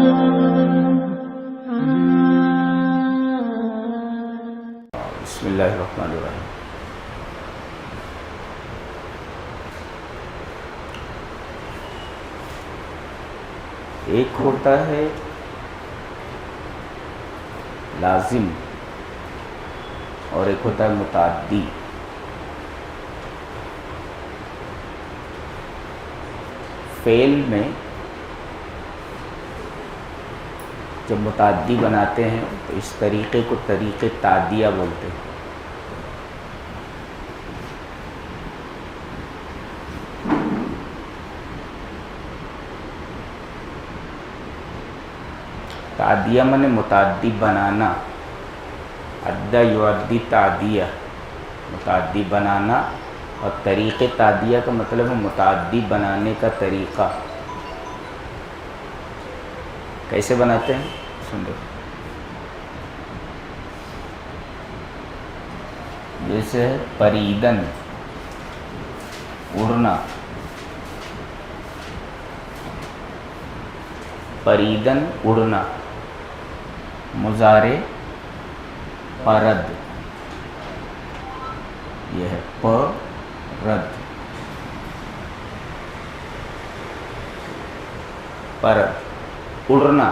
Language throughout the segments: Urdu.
بسم اللہ الرحمن الرحیم۔ ایک ہوتا ہے لازم اور ایک ہوتا ہے متعدی۔ فعل میں جب متعدی بناتے ہیں تو اس طریقے کو طریقے تعدیہ بولتے ہیں۔ تعدیہ مانے متعدی بنانا، عدہ یعدی تعدیہ، متعدی بنانا، اور طریقے تعدیہ کا مطلب ہے متعدی بنانے کا طریقہ۔ کیسے بناتے ہیں سن لو۔ جیسے پریدن اڑنا، پریدن اڑنا، مضارع پرد، یہ ہے پرد، پرد اڑنا۔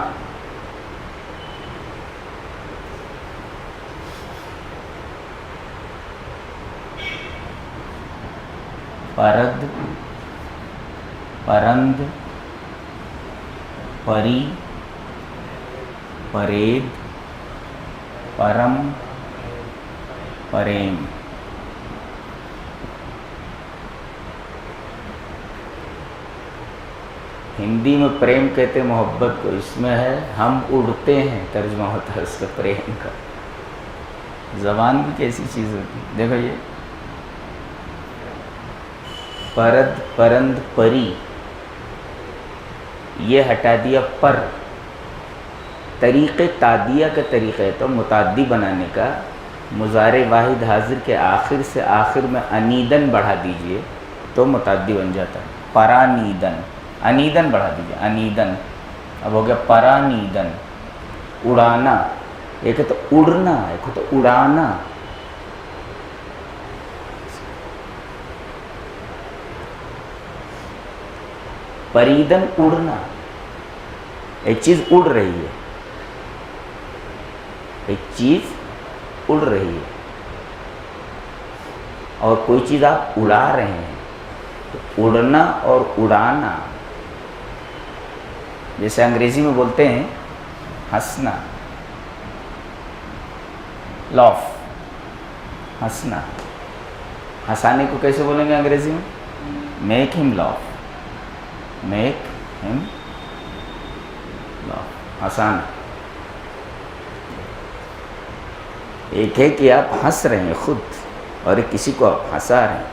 پرد، پرند، پری، پرید، پرم، پریم۔ ہندی میں پریم کہتے ہیں محبت کو، اس میں ہے ہم اڑتے ہیں، ترجمہ ہوتا ہے اس کا پریم کا۔ زبان بھی کیسی چیز ہوتی ہے، دیکھو یہ پرد، پرند، پری، یہ ہٹا دیا پر۔ طریقے تعدیہ کا طریقہ ہے تو متعدی بنانے کا، مضارع واحد حاضر کے آخر سے آخر میں انیدن بڑھا دیجئے تو متعدی بن جاتا ہے۔ پرانیدن، انیدن بڑھا دیجئے، انیدن، اب ہو گیا پرانیدن۔ اڑانا، ایک ہے تو اڑنا، ایک ہے تو اڑانا۔ پریدن اڑنا، ایک چیز اڑ رہی ہے، ایک چیز اڑ رہی ہے، اور کوئی چیز آپ اڑا رہے ہیں، تو اڑنا اور اڑانا، جیسے انگریزی میں بولتے ہیں ہنسنا، لاف، ہنسنا۔ ہنسانے کو کیسے بولیں گے انگریزی میں؟ میک ہم لاف، میک ہم لاف، ہنسانا۔ ایک ہے کہ آپ ہنس رہے ہیں خود، اور ایک کسی کو آپ ہنسا رہے ہیں۔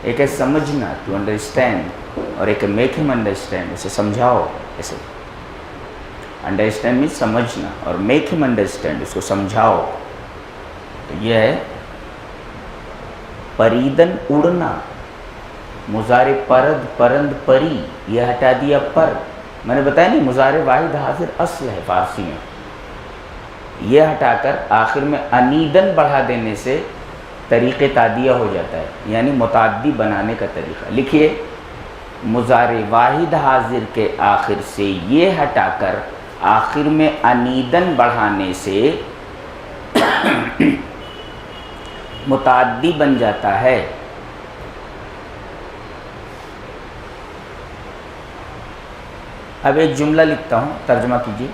ایک ہے سمجھنا، ٹو انڈرسٹینڈ، اور ایک ہے میک ہم انڈرسٹینڈ، اسے سمجھاؤ۔ ایسے انڈرسٹینڈ مینس سمجھنا، اور میک ہم انڈرسٹینڈ، اس کو سمجھاؤ۔ تو یہ ہے پریدن اڑنا، مضارع پرد، پرند، پری، یہ ہٹا دیا پر۔ میں نے بتایا نہیں مضارع واحد حاضر اصل ہے فارسی میں، یہ ہٹا کر آخر میں انیدن بڑھا دینے سے طریقے تعدیہ ہو جاتا ہے، یعنی متعدی بنانے کا طریقہ۔ لکھیے، مضارع واحد حاضر کے آخر سے یہ ہٹا کر آخر میں انیدن بڑھانے سے متعدی بن جاتا ہے۔ اب ایک جملہ لکھتا ہوں، ترجمہ کیجیے۔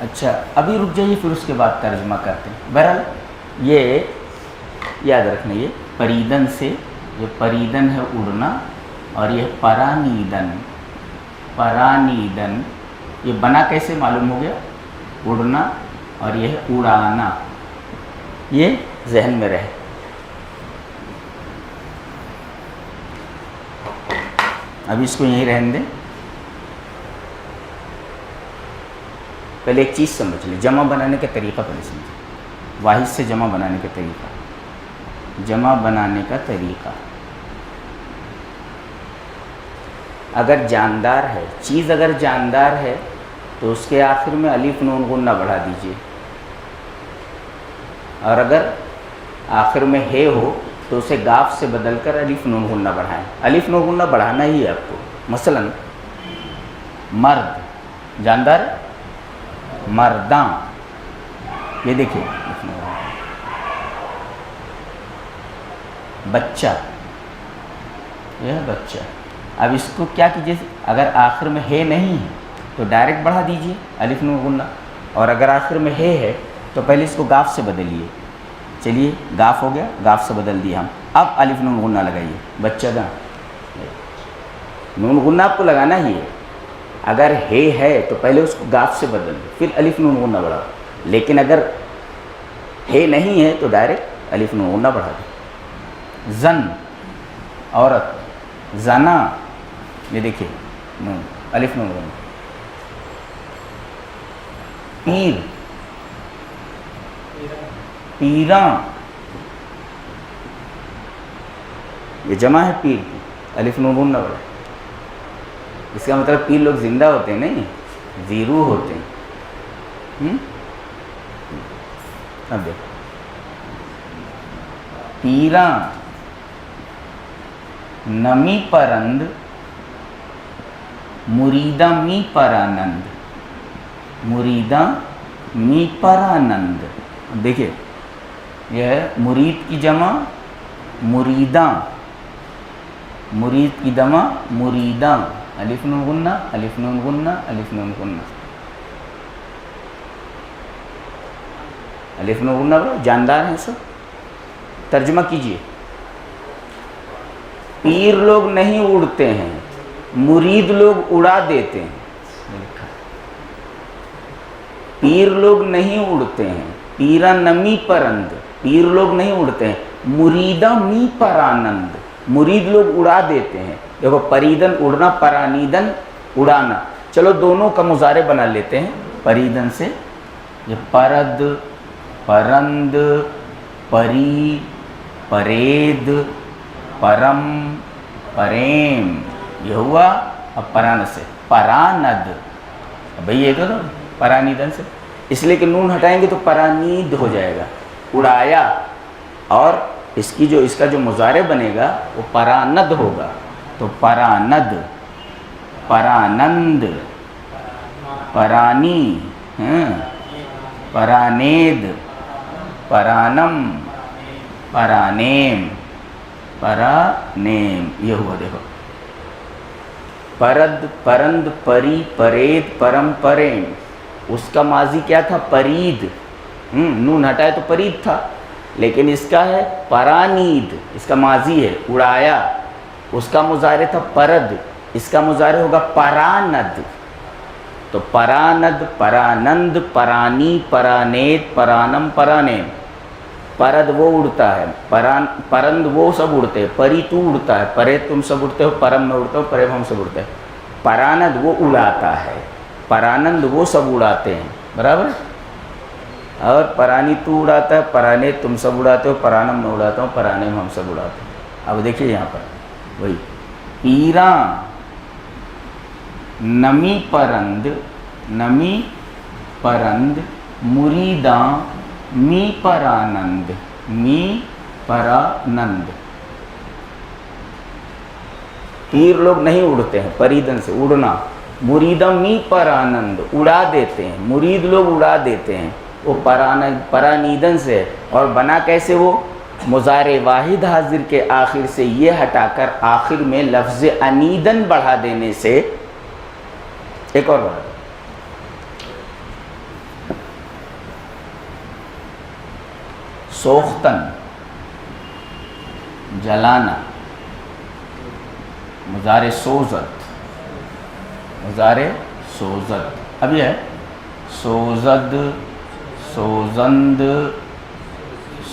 اچھا ابھی رک جائیے، پھر اس کے بعد ترجمہ کرتے ہیں۔ بہرحال یہ یاد رکھنا، یہ پریدن سے، یہ پریدن ہے اڑنا، اور یہ پرانیدن، پرانیدن، یہ بنا کیسے معلوم ہو گیا؟ اڑنا، اور یہ ہے اڑانا، یہ ذہن میں رہے۔ ابھی اس کو یہیں رہنے دیں، پہلے ایک چیز سمجھ لیں، جمع بنانے کا طریقہ پہلے سمجھیں۔ واحد سے جمع بنانے کا طریقہ، جمع بنانے کا طریقہ۔ اگر جاندار ہے، چیز اگر جاندار ہے تو اس کے آخر میں الف نون غنہ بڑھا دیجئے، اور اگر آخر میں ہے ہو تو اسے گاف سے بدل کر الف نون غنہ بڑھائیں۔ الف نون غنہ بڑھانا ہی ہے آپ کو۔ مثلا مرد جاندار، مرداں، یہ دیکھیے بچہ، یہ ہے بچہ۔ اب اس کو کیا کیجیے، اگر آخر میں ہے نہیں ہے تو ڈائریکٹ بڑھا دیجئے الف نون غنہ، اور اگر آخر میں ہے تو پہلے اس کو گاف سے بدلیے۔ چلیے گاف ہو گیا، گاف سے بدل دیا ہم، اب الف نون غنہ لگائیے، بچہ دا نون غنہ آپ کو لگانا ہی ہے۔ اگر ہے تو پہلے اس کو گاف سے بدل دیں، پھر الف نون غنہ بڑھاؤ، لیکن اگر ہے نہیں ہے تو ڈائریکٹ الف نون غنہ بڑھا دیں۔ زن عورت، زنا، یہ دیکھیے نون الف نون غنہ۔ پیر، پیراں، یہ جمع ہے پیر کی، الف نون غنہ بڑھا۔ اس کا مطلب پیر لوگ زندہ ہوتے ہیں، نہیں زیرو ہوتے ہیں۔ اب دیکھو پیراں، نمی پرند، مریداں می پرانند، مریداں می پرانند۔ اب دیکھیے یہ ہے مرید کی جمع مریداں، مرید کی جمع مریداں، الف نون غنہ، الف نون غنہ، الف نون غنہ، الف نون غنہ بڑا جاندار ہیں سب۔ ترجمہ کیجئے، پیر لوگ نہیں اڑتے ہیں، مرید لوگ اڑا دیتے ہیں۔ پیر لوگ نہیں اڑتے ہیں، پیرا نمی پرند، پیر لوگ نہیں اڑتے ہیں، مریداں می پرانند، مرید لوگ اڑا دیتے ہیں۔ دیکھو پریدن اڑنا، پرانیدن اڑانا، چلو دونوں کا مضارع بنا لیتے ہیں پریدن سے۔ یہ پرد، پرند، پری، پرید، پرم، پریم، یہ ہوا۔ اب پران سے پراند، بھئی یہ تو پرانیدن سے، اس لیے کہ نون ہٹائیں گے تو پرانید ہو جائے گا، اڑایا، اور اس کا جو مضارع بنے گا وہ پراند ہوگا، تو پراند، پرانند، پرانی، پرانید، پرانم، پرانیم، پرانیم، یہ ہوا۔ دیکھو پرد، پرند، پری، پرید، پرم، پریم، اس کا ماضی کیا تھا؟ پرید، نون ہٹائے تو پرید تھا، لیکن اس کا ہے پرانید، اس کا ماضی ہے اڑایا، اس کا مضارع تھا پرد، اس کا مضارع ہوگا پراند، تو پراند، پرانند، پرانی، پرانید، پرانم، پرانیم۔ پرد وہ اڑتا ہے، پرند وہ سب اڑتے ہیں، پری تو اڑتا ہے، پرے تم سب اڑتے ہو، پرم میں اڑتے ہو، پرے ہم سب اڑتے ہیں۔ پراند وہ اڑاتا ہے، پرانند وہ سب اڑاتے ہیں، برابر؟ اور پرانی تو اڑاتا ہے، پرانے تم سب اڑاتے ہو، پرانم میں اڑاتا ہوں، پرانے ہم سب اڑاتے ہیں۔ اب دیکھیے یہاں پر وہی پیراں، نمی پرند، نمی پرند، مریداں می پرانند، می پرانند۔ پیر لوگ نہیں اڑتے ہیں، پریدن سے اڑنا، مریداں می پرانند، اڑا دیتے ہیں، مرید لوگ اڑا دیتے ہیں، وہ پرانیدن سے، اور بنا کیسے وہ؟ مضارع واحد حاضر کے آخر سے یہ ہٹا کر آخر میں لفظ انیدن بڑھا دینے سے، ایک اور بڑھا، سوختن، جلانا، مضارع سوزد، مضارع سوزد۔ اب یہ ہے سوزد، سوزند،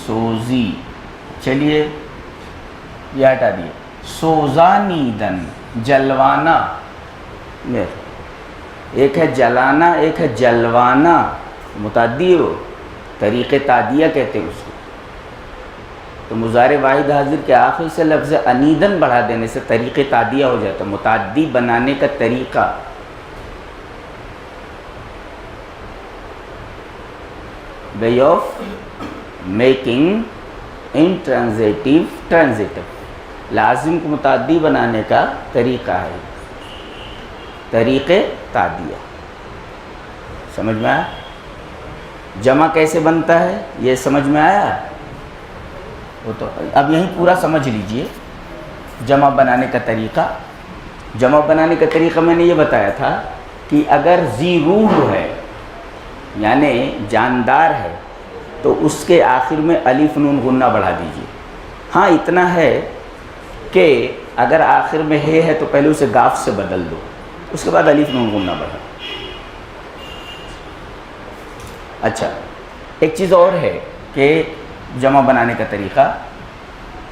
سوزی، چلیے یہ ہٹا دیے۔ سوزانیدن، جلوانا، ایک ہے جلانا، ایک ہے جلوانا، متعدی ہو، طریق تعدیہ کہتے ہیں اس کو۔ تو مضارع واحد حاضر کے آخر سے لفظ انیدن بڑھا دینے سے طریق تعدیہ ہو جاتا ہے، متعدی بنانے کا طریقہ. way of making intransitive transitive، لازم کو متعدی بنانے کا طریقہ ہے، طریق تعدیہ. سمجھ میں آیا؟ جمع کیسے بنتا ہے یہ سمجھ میں آیا؟ وہ تو اب یہیں پورا سمجھ لیجئے. جمع بنانے کا طریقہ، جمع بنانے کا طریقہ میں نے یہ بتایا تھا کہ اگر ذی روح ہے یعنی جاندار ہے تو اس کے آخر میں الف نون غنہ بڑھا دیجئے. ہاں اتنا ہے کہ اگر آخر میں ہے تو پہلے اسے گاف سے بدل دو، اس کے بعد الف نون غنہ بڑھا. اچھا ایک چیز اور ہے کہ جمع بنانے کا طریقہ،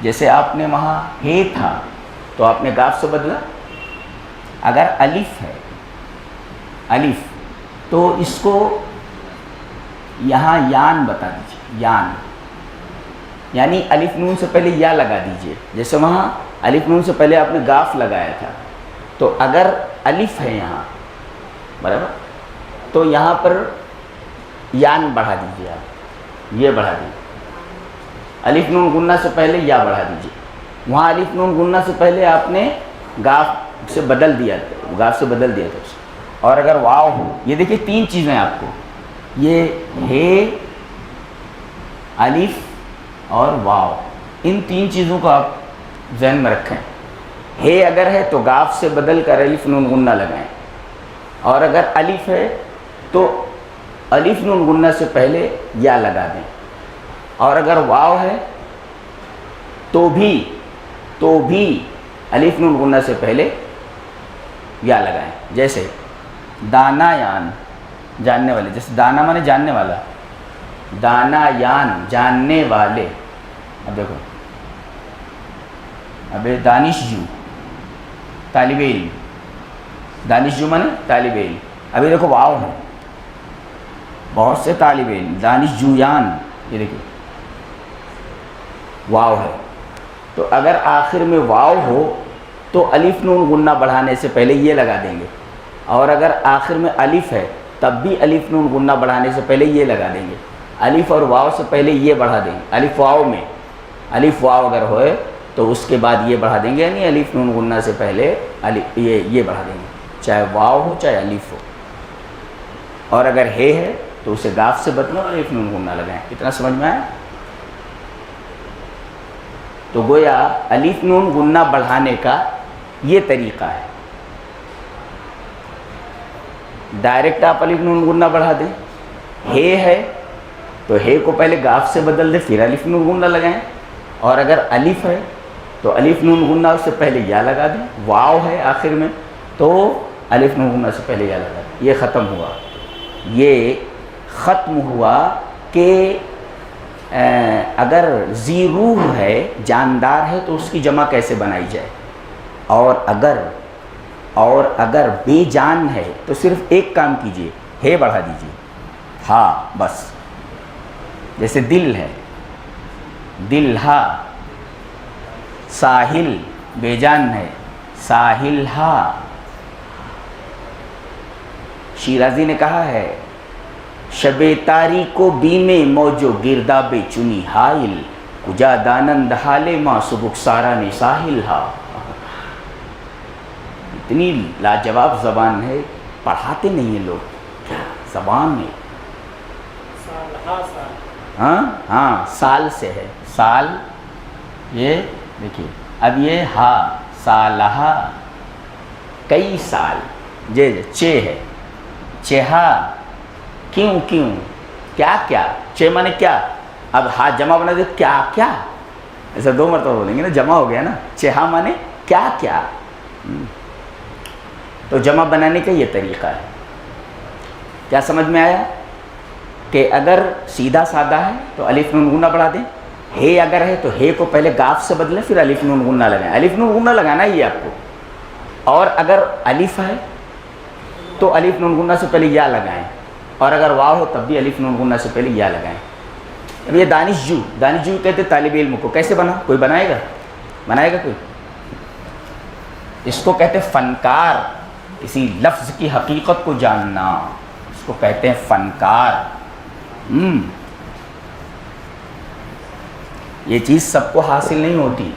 جیسے آپ نے وہاں ہے تھا تو آپ نے گاف سے بدلا. اگر الف ہے الف تو اس کو یہاں یان بتا دیجیے، یان یعنی الف نون سے پہلے یا لگا دیجئے. جیسے وہاں الف نون سے پہلے آپ نے گاف لگایا تھا، تو اگر الف ہے یہاں برابر تو یہاں پر یان بڑھا دیجئے، آپ یہ بڑھا دیجئے. الف نون غنہ سے پہلے یا بڑھا دیجئے. وہاں الف نون غنہ سے پہلے آپ نے گاف سے بدل دیا تھا، گاف سے بدل دیا تھا. اور اگر واو ہو، یہ دیکھیے تین چیزیں آپ کو، یہ ہے الف اور واو، ان تین چیزوں کو آپ ذہن میں رکھیں. ہے اگر ہے تو گاف سے بدل کر الف نون غنہ لگائیں، اور اگر الف ہے تو الف نون غنہ سے پہلے یا لگا دیں. اور اگر واو ہے تو بھی الف نون غنہ سے پہلے یا لگائیں. جیسے دانا یان جاننے والے، جیسے دانا مانے جاننے والا، دانا یان جاننے والے. اب دیکھو، اب دانش جو طالب علم، دانش جو مانے طالب علم. ابھی دیکھو واو ہے، بہت سے طالب علم، دانش جویان، یہ دیکھو واو ہے. تو اگر آخر میں واو ہو تو الف نون غنہ بڑھانے سے پہلے یہ لگا دیں گے، اور اگر آخر میں الف ہے تب بھی الف نون غنہ بڑھانے سے پہلے یہ لگا دیں گے. الف اور واو سے پہلے یہ بڑھا دیں گے. الف واو میں الف واو اگر ہوئے تو اس کے بعد یہ بڑھا دیں گے، یعنی الف نون غنہ سے پہلے یہ بڑھا دیں گے، چاہے واو ہو چاہے الف ہو. اور اگر ہے تو اسے گاف سے بدلو اور الف نون غنہ لگائیں. کتنا سمجھ میں آیا؟ تو گویا الف نون غنہ بڑھانے کا یہ طریقہ ہے. ڈائریکٹ آپ الف نون غنہ بڑھا دیں. ہے تو ہے کو پہلے گاف سے بدل دیں پھر الف نون غنہ لگائیں. اور اگر الف ہے تو الف نون غنہ سے پہلے یا لگا دیں. واو ہے آخر میں تو الف نون غنہ سے پہلے یا لگا دیں. یہ ختم ہوا. یہ ختم ہوا کہ اگر ذی روح ہے، جاندار ہے، تو اس کی جمع کیسے بنائی جائے. اور اگر بے جان ہے تو صرف ایک کام کیجئے، ہے بڑھا دیجئے. ہاں بس. جیسے دل ہے، دل ہا. ساحل بے جان ہے، ساحل ہا. شیرازی نے کہا ہے شب تاریک و بیم موجو گرداب چنی حائل، کجا دانند حال ما سبک ساران ساحل ہا. اتنی لاجواب زبان ہے، پڑھاتے نہیں ہیں لوگ کیا زبان میں. ہاں سال سے ہے، سال. یہ دیکھیے اب یہ ہا سالہا، کئی سال. چے ہے، چہا. کیوں کیا چے مانے کیا. اب ہا جمع بنا دے کیا ایسا دو مرتبہ بولیں گے نا، جمع ہو گیا نا. چہا مانے کیا. تو جمع بنانے کا یہ طریقہ ہے. کیا سمجھ میں آیا؟ کہ اگر سیدھا سادہ ہے تو الف نون غنہ بڑھا دیں. ہے اگر ہے تو ہے کو پہلے گاف سے بدلیں پھر الف نون غنہ لگائیں. الف نون غنہ لگانا ہی ہے آپ کو. اور اگر الف ہے تو الف نون غنہ سے پہلے یا لگائیں، اور اگر واو ہو تب بھی الف نون غنہ سے پہلے یا لگائیں. اب یہ دانش جو کہتے طالب علم کو. کیسے بنا؟ کوئی بنائے گا کوئی؟ اس کو کہتے فنکار. کسی لفظ کی حقیقت کو جاننا اس کو کہتے ہیں فنکار. یہ چیز سب کو حاصل نہیں ہوتی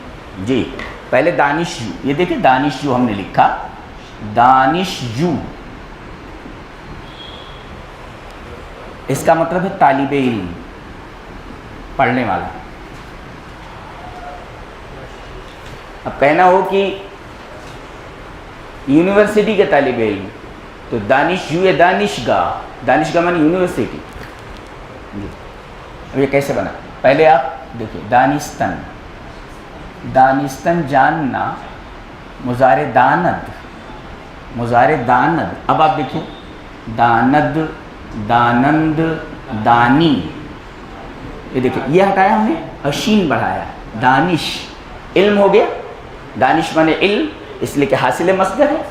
جی. پہلے دانش جو، یہ دیکھیں دانش جو ہم نے لکھا، دانش جو اس کا مطلب ہے طالب علم، پڑھنے والا. اب کہنا ہو کہ یونیورسٹی کے طالب علم تو دانش جو ہے دانشگاہ مانی یونیورسٹی. اب یہ کیسے بنا؟ پہلے آپ دیکھیں دانستن جاننا، مضارع داند. اب آپ دیکھیں داند، دانند، دانی. یہ دیکھیں یہ ہٹایا ہم نے اور شین بڑھایا. دانش علم ہو گیا. دانش مانے علم، اس لیے کہ حاصل مصدر ہے،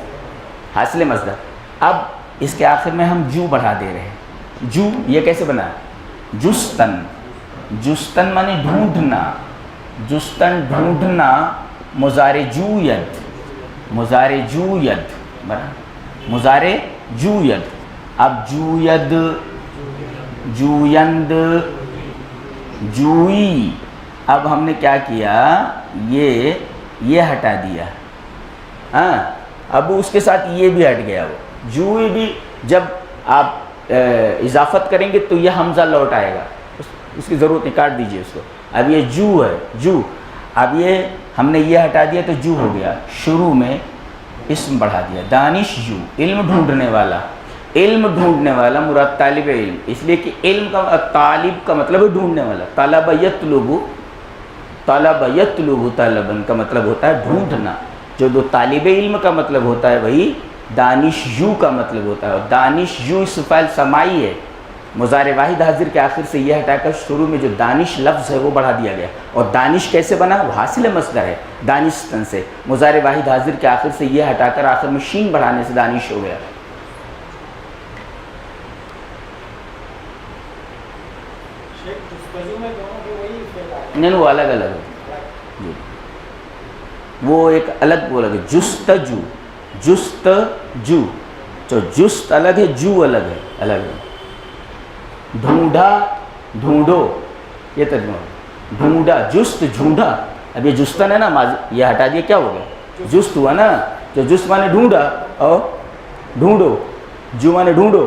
حاصل مصدر. اب اس کے آخر میں ہم جو بڑھا دے رہے ہیں. جو یہ کیسے بنا؟ جستن مانے ڈھونڈنا. جستن ڈھونڈنا. مضارع جوید. اب جویند، جوئی. اب ہم نے کیا کیا؟ یہ ہٹا دیا. ہاں اب اس کے ساتھ یہ بھی ہٹ گیا. وہ جوئی بھی جب آپ اضافت کریں گے تو یہ حمزہ لوٹ آئے گا، اس کی ضرورت نہیں، کاٹ دیجئے اس کو. اب یہ جو ہے جو. اب یہ ہم نے یہ ہٹا دیا تو جو ہو گیا. شروع میں اسم بڑھا دیا. دانش جو علم ڈھونڈنے والا. علم ڈھونڈنے والا مراد طالب علم، اس لیے کہ علم کا طالب کا مطلب ہے ڈھونڈنے والا. طلب یطلب طلبن کا مطلب ہوتا ہے ڈھونڈنا. جو دو طالب علم کا مطلب ہوتا ہے وہی دانش یو کا مطلب ہوتا ہے. اور دانش یو اس فعل سمائی ہے. مضارع واحد حاضر کے آخر سے یہ ہٹا کر شروع میں جو دانش لفظ ہے وہ بڑھا دیا گیا. اور دانش کیسے بنا؟ وہ حاصل مصدر ہے دانستن سے. مضارع واحد حاضر کے آخر سے یہ ہٹا کر آخر میں شین بڑھانے سے دانش ہو گیا. نہیں وہ الگ الگ ہے جی. وہ ایک الگ وہ الگ ہے. جستجو تو جست الگ ہے، جو الگ ہے. ڈھونڈا، ڈھونڈو، یہ ترجمہ. ڈھونڈا، جست، جھونڈا. اب یہ جستن ہے نا ماضی، یہ ہٹا دیا کیا ہو گیا؟ جست ہوا نا. جو جست مانے ڈھونڈا اور ڈھونڈو. جو مانے ڈھونڈو.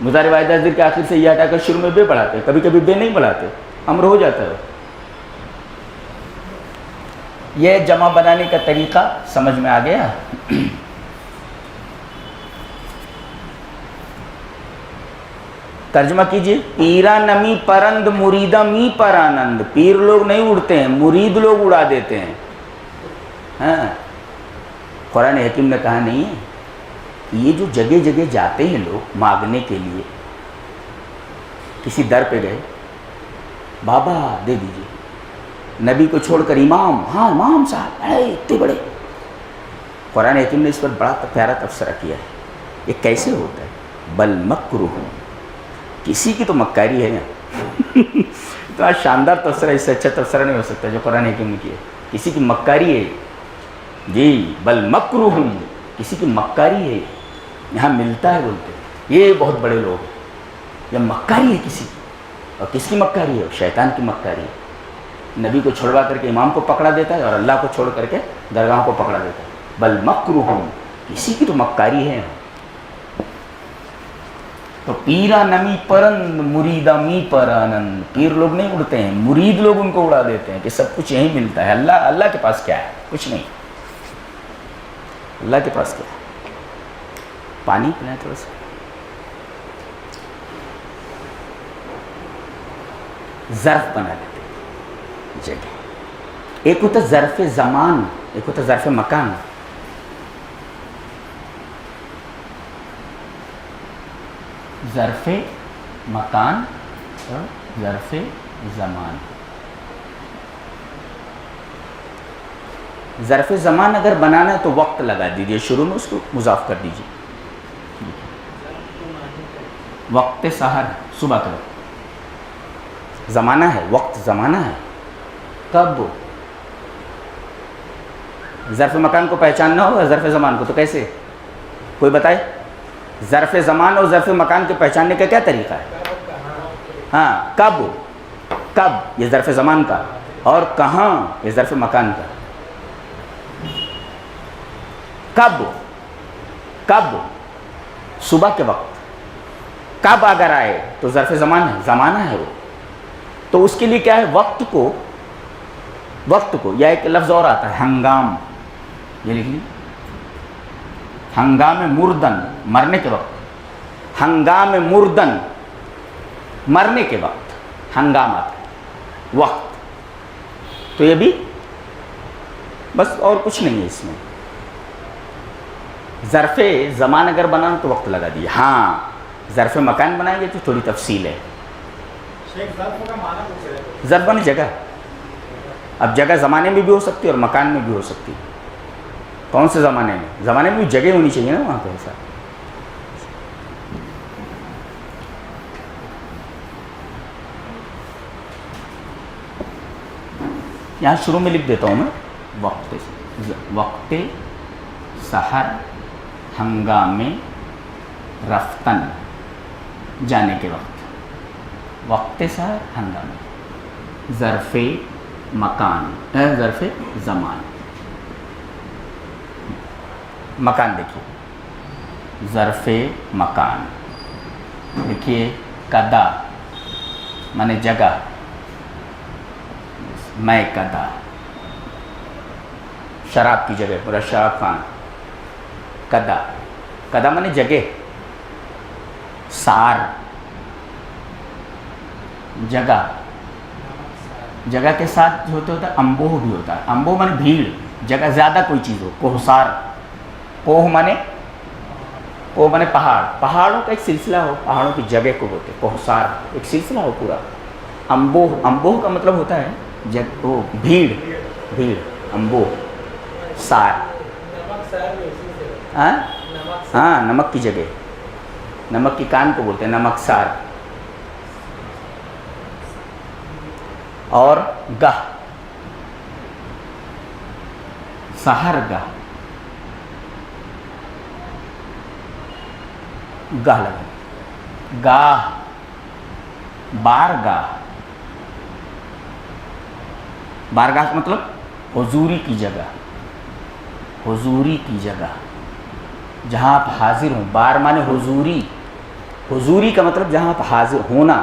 مضارع واحد حاضر کے آخر سے یہ ہٹا کر شروع میں بے پڑھاتے. کبھی کبھی بے نہیں پڑھاتے، امر ہو جاتا ہے. یہ جمع بنانے کا طریقہ سمجھ میں آ گیا. ترجمہ کیجئے. پیرا نمی پرند مریدہ می پرانند. پیر لوگ نہیں اڑتے ہیں، مرید لوگ اڑا دیتے ہیں. ہاں قرآن حکیم نے کہا نہیں ہے. یہ جو جگہ جگہ جاتے ہیں لوگ مانگنے کے لیے، کسی در پہ گئے، بابا دے دیجئے. نبی کو چھوڑ کر امام، ہاں امام صاحب اتنے بڑے. قرآن حکیم نے اس پر بڑا پیارا تبصرہ کیا ہے. یہ کیسے ہوتا ہے؟ بل مکرہ، کسی کی تو مکاری ہے. اتنا شاندار تبصرہ، اس سے اچھا تبصرہ نہیں ہو سکتا جو قرآن حکیم نے کیا. کسی کی مکاری ہے جی. بل مکرہ، کسی کی مکاری ہے. یہاں ملتا ہے بولتے یہ بہت بڑے لوگ ہیں. یہ مکاری ہے کسی کی. اور کس کی مکاری ہے؟ شیطان کی مکاری ہے. نبی کو چھوڑوا کر کے امام کو پکڑا دیتا ہے اور اللہ کو چھوڑ کر کے درگاہ کو پکڑا دیتا ہے. بل مکرہ، کسی کی تو مکاری ہے. تو پیرا نمی پرند مریدہ می پرانند. پیر لوگ نہیں اڑتے ہیں، مرید لوگ ان کو اڑا دیتے ہیں کہ سب کچھ یہیں ملتا ہے. اللہ کے پاس کیا ہے؟ کچھ نہیں. اللہ کے پاس کیا ہے؟ پانی پلائیں تھوڑا سا. ظرف بنا دیتے جگہ. ایک ہوتا ظرف زمان، ایک ہوتا ظرف مکان. ظرف مکان اور ظرف زمان. ظرف زمان اگر بنانا ہے تو وقت لگا دیجئے شروع میں، اس کو مضاف کر دیجئے. وقت سحر، صبح کا وقت. زمانہ ہے، وقت زمانہ ہے. کب؟ ظرف مکان کو پہچاننا ہوگا ظرف زمان کو، تو کیسے؟ کوئی بتائے. ظرف زمان اور ظرف مکان کے پہچاننے کا کیا طریقہ ہے؟ ہاں، کب؟ کب یہ ظرف زمان کا، اور کہاں یہ ظرف مکان کا. کب؟ کب؟ صبح کے وقت. کب اگر آئے تو ظرف زمان ہے، زمانہ ہے وہ. تو اس کے لیے کیا ہے؟ وقت کو، وقت کو، یا ایک لفظ اور آتا ہے ہنگام، یہ لکھ لیں. ہنگام مردن، مرنے کے وقت. ہنگام مردن، مرنے کے وقت ہنگام آتا ہے، وقت. تو یہ بھی بس، اور کچھ نہیں ہے اس میں. ظرف زمان اگر بنانا تو وقت لگا دیا. ہاں، ظرف مکان بنائیں گے تو تھوڑی تفصیل ہے. ظرف بنی جگہ. اب جگہ زمانے میں بھی ہو سکتی ہے اور مکان میں بھی ہو سکتی ہے. کون سے زمانے میں؟ زمانے میں بھی جگہ ہونی چاہیے نا وہاں پہ. ایسا یہاں شروع میں لکھ دیتا ہوں میں. وقت سحر ہنگام رفتن، جانے کے وقت. وقت سحر ہنگام، ظرف مکان، ظرف زمان. مکان دیکھیے، ظرف مکان دیکھیے. کدا مانے جگہ، میں کدا، شراب کی جگہ، پورا شراب خان. کدا، کدا مانے جگہ. سار، جگہ. جگہ کے ساتھ جو ہوتا ہے امبوہ بھی ہوتا ہے. امبوہ مانے بھیڑ، جگہ زیادہ کوئی چیز ہو. کوہسار، کوہ مانے پہاڑ. پہاڑوں کا ایک سلسلہ ہو، پہاڑوں کی جگہ کو بولتے ہیں کوہسار. ایک سلسلہ ہو پورا. امبوہ، امبوہ کا مطلب ہوتا ہے وہ بھیڑ، بھیڑ. امبوہ، سار. ہاں، نمک کی جگہ، نمک کی کان کو بولتے ہیں نمک سار. اور گاہ، سحر گاہ، گاہ لگا. گاہ، بار گاہ. بارگاہ کا مطلب حضوری کی جگہ، حضوری کی جگہ جہاں آپ حاضر ہوں. بار مانے حضوری، حضوری کا مطلب جہاں آپ حاضر ہونا.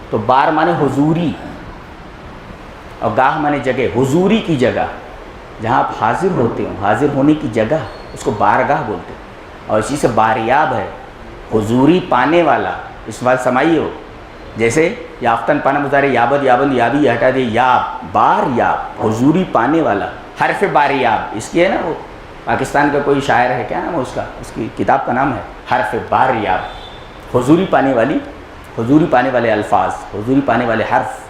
تو بار مانے حضوری اور گاہ مانے جگہ. حضوری کی جگہ جہاں آپ حاضر ہوتے ہوں، حاضر ہونے کی جگہ، اس کو بارگاہ بولتے ہیں. اور اسی سے باریاب ہے، حضوری پانے والا. اس بات سمائیے ہو، جیسے یافتن پانا مضارع یابد، یابند، یابی، یہ ہٹا دے یاب، بار یاب، حضوری پانے والا. حرف باریاب اس کی ہے نا، وہ پاکستان کا کوئی شاعر ہے، کیا نام ہے اس کا، اس کی کتاب کا نام ہے حرف باریاب. حضوری پانے والی، حضوری پانے والے الفاظ، حضوری پانے والے حرف.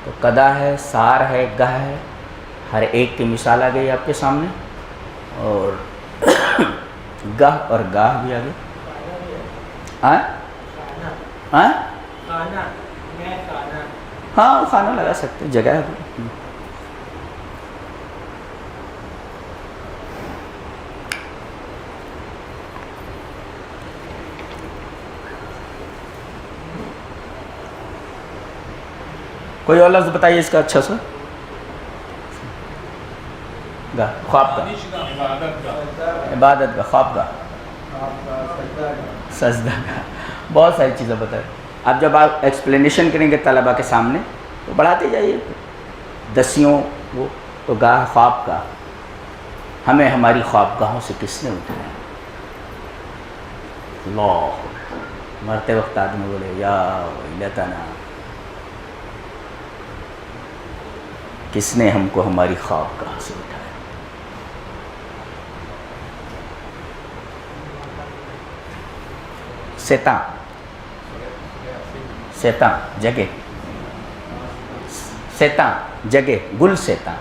تو کدا ہے، سار ہے، گاہ ہے. ہر ایک کی مثال آ گئی آپ کے سامنے. اور گاہ اور گاہ بھی آ گئی. ہاں، کھانا لگا سکتے، جگہ ہے. کوئی اور لفظ بتائیے اس کا اچھا سا. گاہ، خواب گاہ، عبادت گاہ، خواب گاہ، سجدہ گاہ. بہت ساری چیزیں بتائیں. اب جب آپ ایکسپلینیشن کریں گے طلباء کے سامنے تو بڑھاتے جائیے. دسیوں وہ تو گاہ، خواب گاہ. ہمیں ہماری خواب گاہوں سے کس نے اٹھایا؟ اللہ. مرتے وقت آدمی بولے یا ویلتنا، کس نے ہم کو ہماری خواب گاہ سے اٹھایا؟ سیتا، سیتا جگہ، سیتا جگہ. گل سیتا،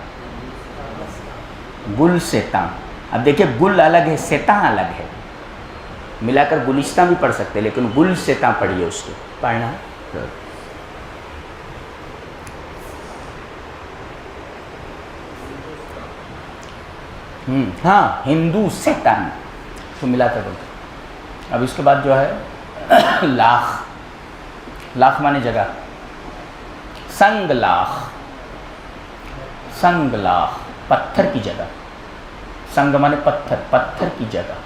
گل سیتا. اب دیکھیں گل الگ ہے، سیتا الگ ہے. ملا کر گلستہ بھی پڑھ سکتے لیکن گل سے تا پڑھیے اس کو پڑھنا ہاں ہندوستان تو ملا کر بولتے. اب اس کے بعد جو ہے لاخ. لاخ مانے جگہ. سنگ لاخ. سنگ لاخ پتھر کی جگہ. سنگ مانے پتھر, پتھر کی جگہ.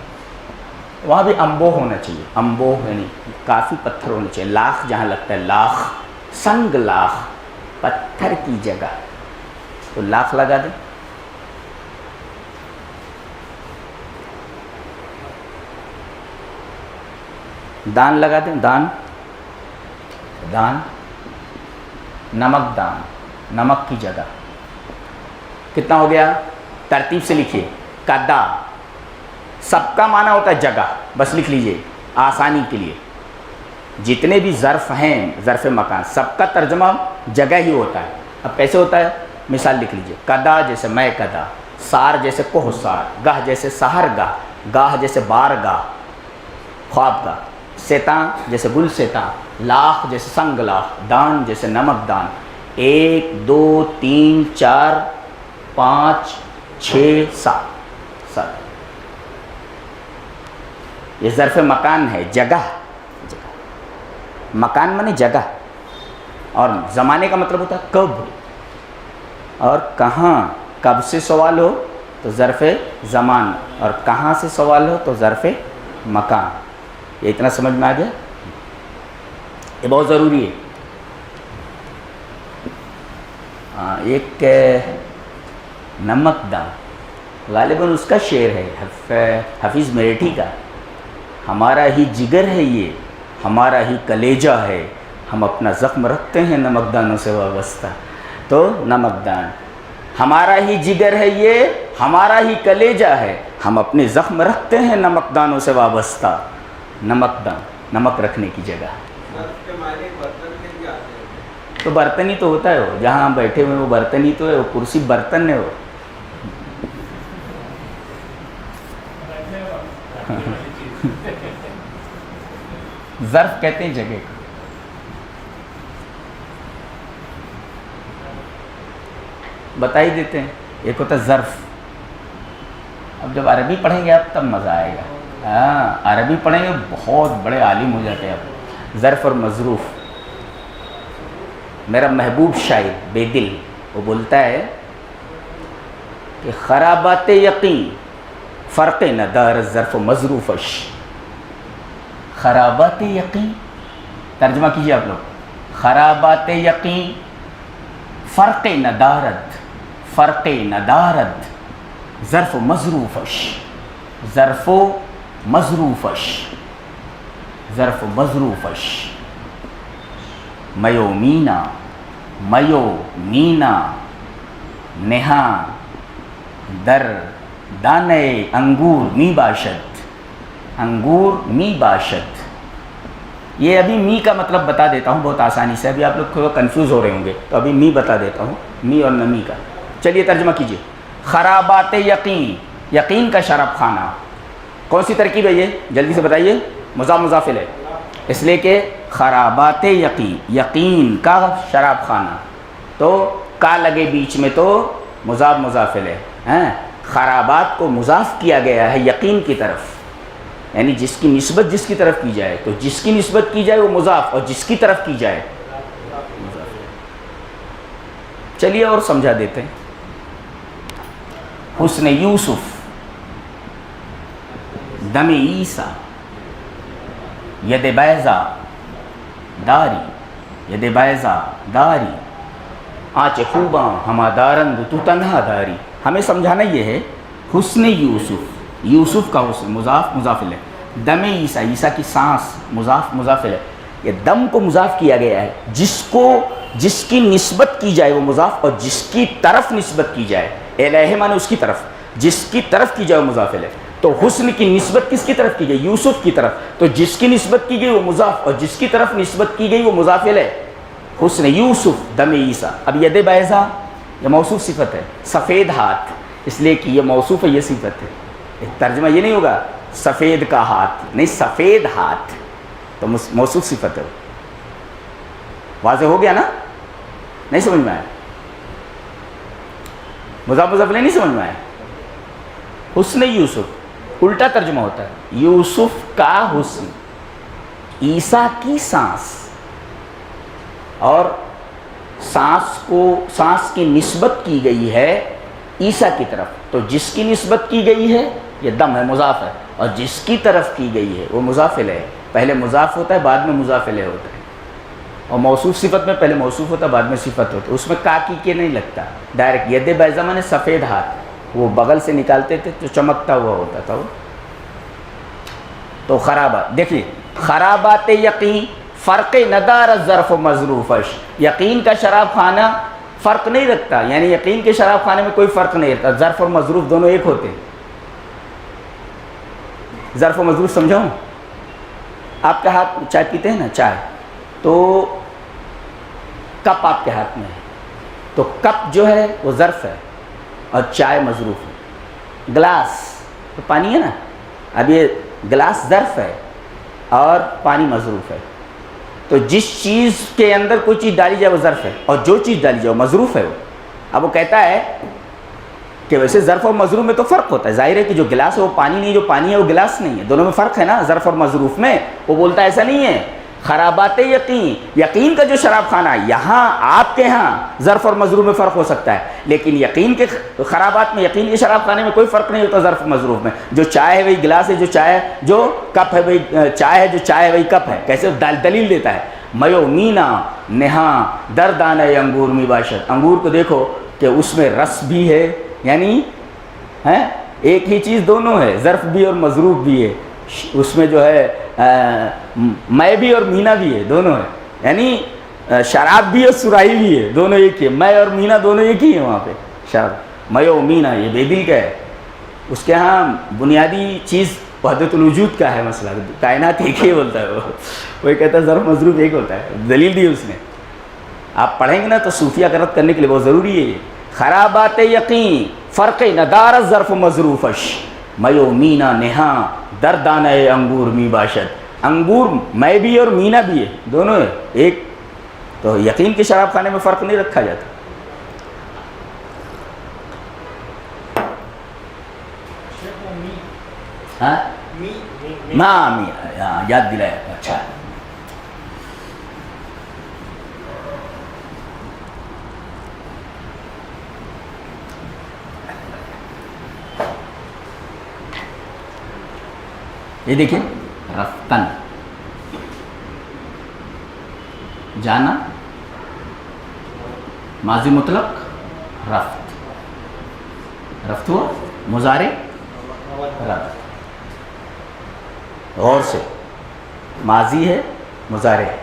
وہاں بھی امبو ہونا چاہیے. امبو یعنی کافی پتھر ہونے چاہیے. لاخ جہاں لگتا ہے لاخ. سنگ لاخ پتھر کی جگہ. تو لاخ لگا دیں. دان لگا دیں. دان. دان. نمک دان. نمک کی جگہ. کتنا ہو گیا؟ ترتیب سے لکھیے. کدا سب کا معنی ہوتا ہے جگہ, بس لکھ لیجئے آسانی کے لیے. جتنے بھی ظرف ہیں, ظرف مکان, سب کا ترجمہ جگہ ہی ہوتا ہے. اب کیسے ہوتا ہے؟ مثال لکھ لیجئے. کدا جیسے میں کدا, سار جیسے کوہ سار, گاہ جیسے سہر گاہ, گاہ جیسے بار گاہ خواب گاہ, سیتاں جیسے گل سیتاں, لاخ جیسے سنگ لاخ, دان جیسے نمک دان. 1 2 3 4 5 6 7 7. یہ ظرف مکان ہے. جگہ. مکان مانے جگہ. اور زمانے کا مطلب ہوتا ہے کب اور کہاں. کب سے سوال ہو تو ظرف زمان, اور کہاں سے سوال ہو تو ظرف مکان. یہ اتنا سمجھ میں آ گیا؟ یہ بہت ضروری ہے. ایک نمک دان غالباً اس کا شعر ہے حفیظ میرٹھی کا. ہمارا ہی جگر ہے یہ, ہمارا ہی کلیجہ ہے, ہم اپنا زخم رکھتے ہیں نمک دانوں سے وابستہ. تو نمک دان. ہمارا ہی جگر ہے یہ, ہمارا ہی کلیجہ ہے, ہم اپنے زخم رکھتے ہیں نمک دانوں سے وابستہ. نمک دان, نمک رکھنے کی جگہ. تو برتن ہی تو ہوتا ہے وہ, جہاں ہم بیٹھے ہوئے وہ برتن ہی تو ہے, وہ کرسی برتن ہے وہ. ظرف کہتے ہیں جگہ کو. بتا ہی دیتے ہیں. ایک ہوتا ہے ظرف. اب جب عربی پڑھیں گے آپ تب مزہ آئے گا. ہاں عربی پڑھیں گے بہت بڑے عالم ہو جاتے ہیں آپ. ظرف اور مظروف. میرا محبوب شاعر بے دل وہ بولتا ہے کہ خرابات یقین فرق ندار ظرف و مظروفش. خرابات یقین, ترجمہ کیجیے آپ لوگ. خرابات یقین فرق ندارت, فرق ندارت ظرف و مظروفش. ظرف و مظروفش. ظرف و مظروفش. میو مینا, میو مینا نہا در دانے انگور می باشد. انگور می باشد. یہ ابھی می کا مطلب بتا دیتا ہوں بہت آسانی سے. ابھی آپ لوگ تھوڑا کنفیوز ہو رہے ہوں گے تو ابھی می بتا دیتا ہوں, می اور نمی کا. چلیے ترجمہ کیجیے. خرابات یقین, یقین کا شراب خانہ. کون سی ترکیب ہے یہ؟ جلدی سے بتائیے. مضاف مضافل ہے, اس لیے کہ خرابات یقین, یقین کا شراب خانہ. تو کا لگے بیچ میں تو مضاف مضافل ہے. خرابات کو مضاف کیا گیا ہے یقین کی طرف, یعنی جس کی نسبت جس کی طرف کی جائے تو جس کی نسبت کی جائے وہ مضاف, اور جس کی طرف کی جائے مضاف. چلیے اور سمجھا دیتے ہیں. حسن یوسف, دم عیسیٰ, ید بیضا داری, ید بیضا داری, آنچ خوباں ہما دارند تو تنہا داری. ہمیں سمجھانا یہ ہے حسن یوسف, یوسف کا حسن مضاف مضافل ہے. دم عیسیٰ, عیسیٰ کی سانس مضاف مضافل ہے. یہ دم کو مضاف کیا گیا ہے, جس کو جس کی نسبت کی جائے وہ مضاف, اور جس کی طرف نسبت کی جائے, الہ مانے اس کی طرف, جس کی طرف کی جائے وہ مضافل ہے. تو حسن کی نسبت کس کی طرف کی گئی؟ یوسف کی طرف. تو جس کی نسبت کی گئی وہ مضاف, اور جس کی طرف نسبت کی گئی وہ مضافل ہے. حسن یوسف دم عیسیٰ. اب ید بیضا یہ موصوف صفت ہے, سفید ہاتھ, اس لیے کہ یہ موصوف ہے یہ صفت ہے. ترجمہ یہ نہیں ہوگا سفید کا ہاتھ نہیں، سفید ہاتھ تو موصوف صفت ہے. واضح ہو گیا نا؟ نہیں سمجھ میں آیا؟ مضاف مضاف الیہ نہیں سمجھ میں آیا؟ حسن یوسف الٹا ترجمہ ہوتا ہے، یوسف کا حسن، عیسیٰ کی سانس، اور سانس کی نسبت کی گئی ہے عیسیٰ کی طرف. تو جس کی نسبت کی گئی ہے یہ دم ہے، مضاف ہے، اور جس کی طرف کی گئی ہے وہ مضاف الیہ ہے. پہلے مضاف ہوتا ہے بعد میں مضاف الیہ ہوتا ہے، اور موصوف صفت میں پہلے موصوف ہوتا ہے بعد میں صفت ہوتا ہے. اس میں کا کی کے نہیں لگتا، ڈائریکٹ. ید بیضا نے سفید ہاتھ، وہ بغل سے نکالتے تھے تو چمکتا ہوا ہوتا تھا وہ. تو خرابات دیکھیے، خرابات یقین فرق ندار ظرف و مظروفش. یقین کا شراب خانہ فرق نہیں رکھتا، یعنی یقین کے شراب خانے میں کوئی فرق نہیں رہتا، ظرف اور مظروف دونوں ایک ہوتے ہیں. ظرف و مظروف سمجھاؤں؟ آپ کے ہاتھ چائے پیتے ہیں نا، چائے، تو کپ آپ کے ہاتھ میں ہے، تو کپ جو ہے وہ ظرف ہے اور چائے مظروف ہے. گلاس تو پانی ہے نا، اب یہ گلاس ظرف ہے اور پانی مظروف ہے. تو جس چیز کے اندر کوئی چیز ڈالی جائے وہ ظرف ہے، اور جو چیز ڈالی جائے وہ مظروف ہے. وہ اب وہ کہتا ہے کہ ویسے ظرف اور مظروف میں تو فرق ہوتا ہے، ظاہر ہے کہ جو گلاس ہے وہ پانی نہیں، جو پانی ہے وہ گلاس نہیں ہے، دونوں میں فرق ہے نا ظرف اور مظروف میں. وہ بولتا ہے ایسا نہیں ہے. خرابات یقین، یقین کا جو شراب خانہ ہے، یہاں آپ کے ہاں ظرف اور مظروف میں فرق ہو سکتا ہے، لیکن یقین کے خرابات میں، یقین کے شراب خانے میں کوئی فرق نہیں ہوتا ظرف مظروف میں. جو چائے ہے وہی گلاس ہے، جو چائے، جو کپ ہے وہی چائے ہے، جو چائے ہے وہی کپ ہے. کیسے دلیل دیتا ہے، میو مینا نہاں دردانہ انگور می باشد. انگور کو دیکھو کہ اس میں رس بھی ہے، یعنی ایک ہی چیز دونوں ہے، ظرف بھی اور مظروف بھی ہے. اس میں جو ہے میں بھی اور مینا بھی ہے، دونوں ہے. یعنی شراب بھی اور سراہی بھی ہے، دونوں ایک ہی ہے. میں اور مینا دونوں ایک ہی ہیں وہاں پہ. شراب میو مینا یہ بے دل کا ہے، اس کے ہاں بنیادی چیز وحدت الوجود کا ہے مسئلہ. کائنات ایک ہی بولتا ہے وہ کہتا ہے ظرف مظروف ایک ہوتا ہے. دلیل دی اس نے، آپ پڑھیں گے نا تو صوفیہ کا رد کرنے کے لیے بہت ضروری ہے یہ. خرابات یقین فرق ندار ظرف مظروفش، میو مینا نہاں دردانہ انگور می باشد. انگور میں بھی اور مینا بھی ہے، دونوں ہے ایک. تو یقین کے شراب خانے میں فرق نہیں رکھا جاتا. ہاں یاد دلایا، اچھا. یہ دیکھیں، رفتن جانا، ماضی مطلق رفت، رفت ہوا، مضارع رفت. غور سے، ماضی ہے مضارع ہے.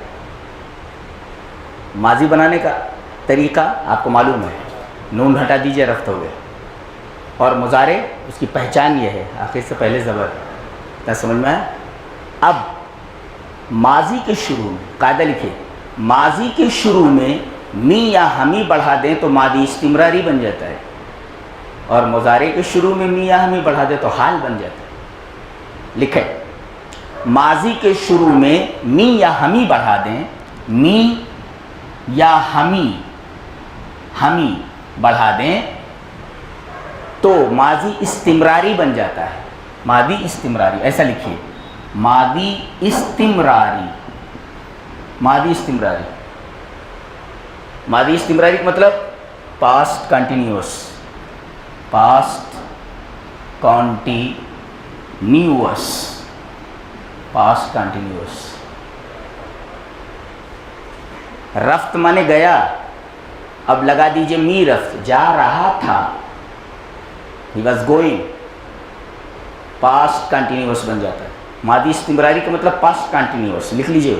ماضی بنانے کا طریقہ آپ کو معلوم ہے، نون ہٹا دیجئے رفت ہو گئے. اور مضارع اس کی پہچان یہ ہے آخر سے پہلے زبر. کیا سمجھ میں آیا؟ اب ماضی کے شروع میں قاعدہ لکھے، ماضی کے شروع میں می یا ہمی بڑھا دیں تو ماضی استمراری بن جاتا ہے، اور مضارع کے شروع میں می یا ہمی بڑھا دیں تو حال بن جاتا ہے. لکھے، ماضی کے شروع میں می یا ہمی بڑھا دیں، می یا ہمی بڑھا دیں تو ماضی استمراری بن جاتا ہے. ماضی استمراری، ایسا لکھیے، ماضی استمراری. ماضی استمراری، ماضی استمراری کا مطلب past continuous, past continuous, past continuous. رفت مانے گیا، اب لگا دیجئے می رفت، جا رہا تھا، he was going, past continuous بن جاتا ہے. ماضی استمراری کا مطلب پاسٹ کنٹینیوس. لکھ لیجئے،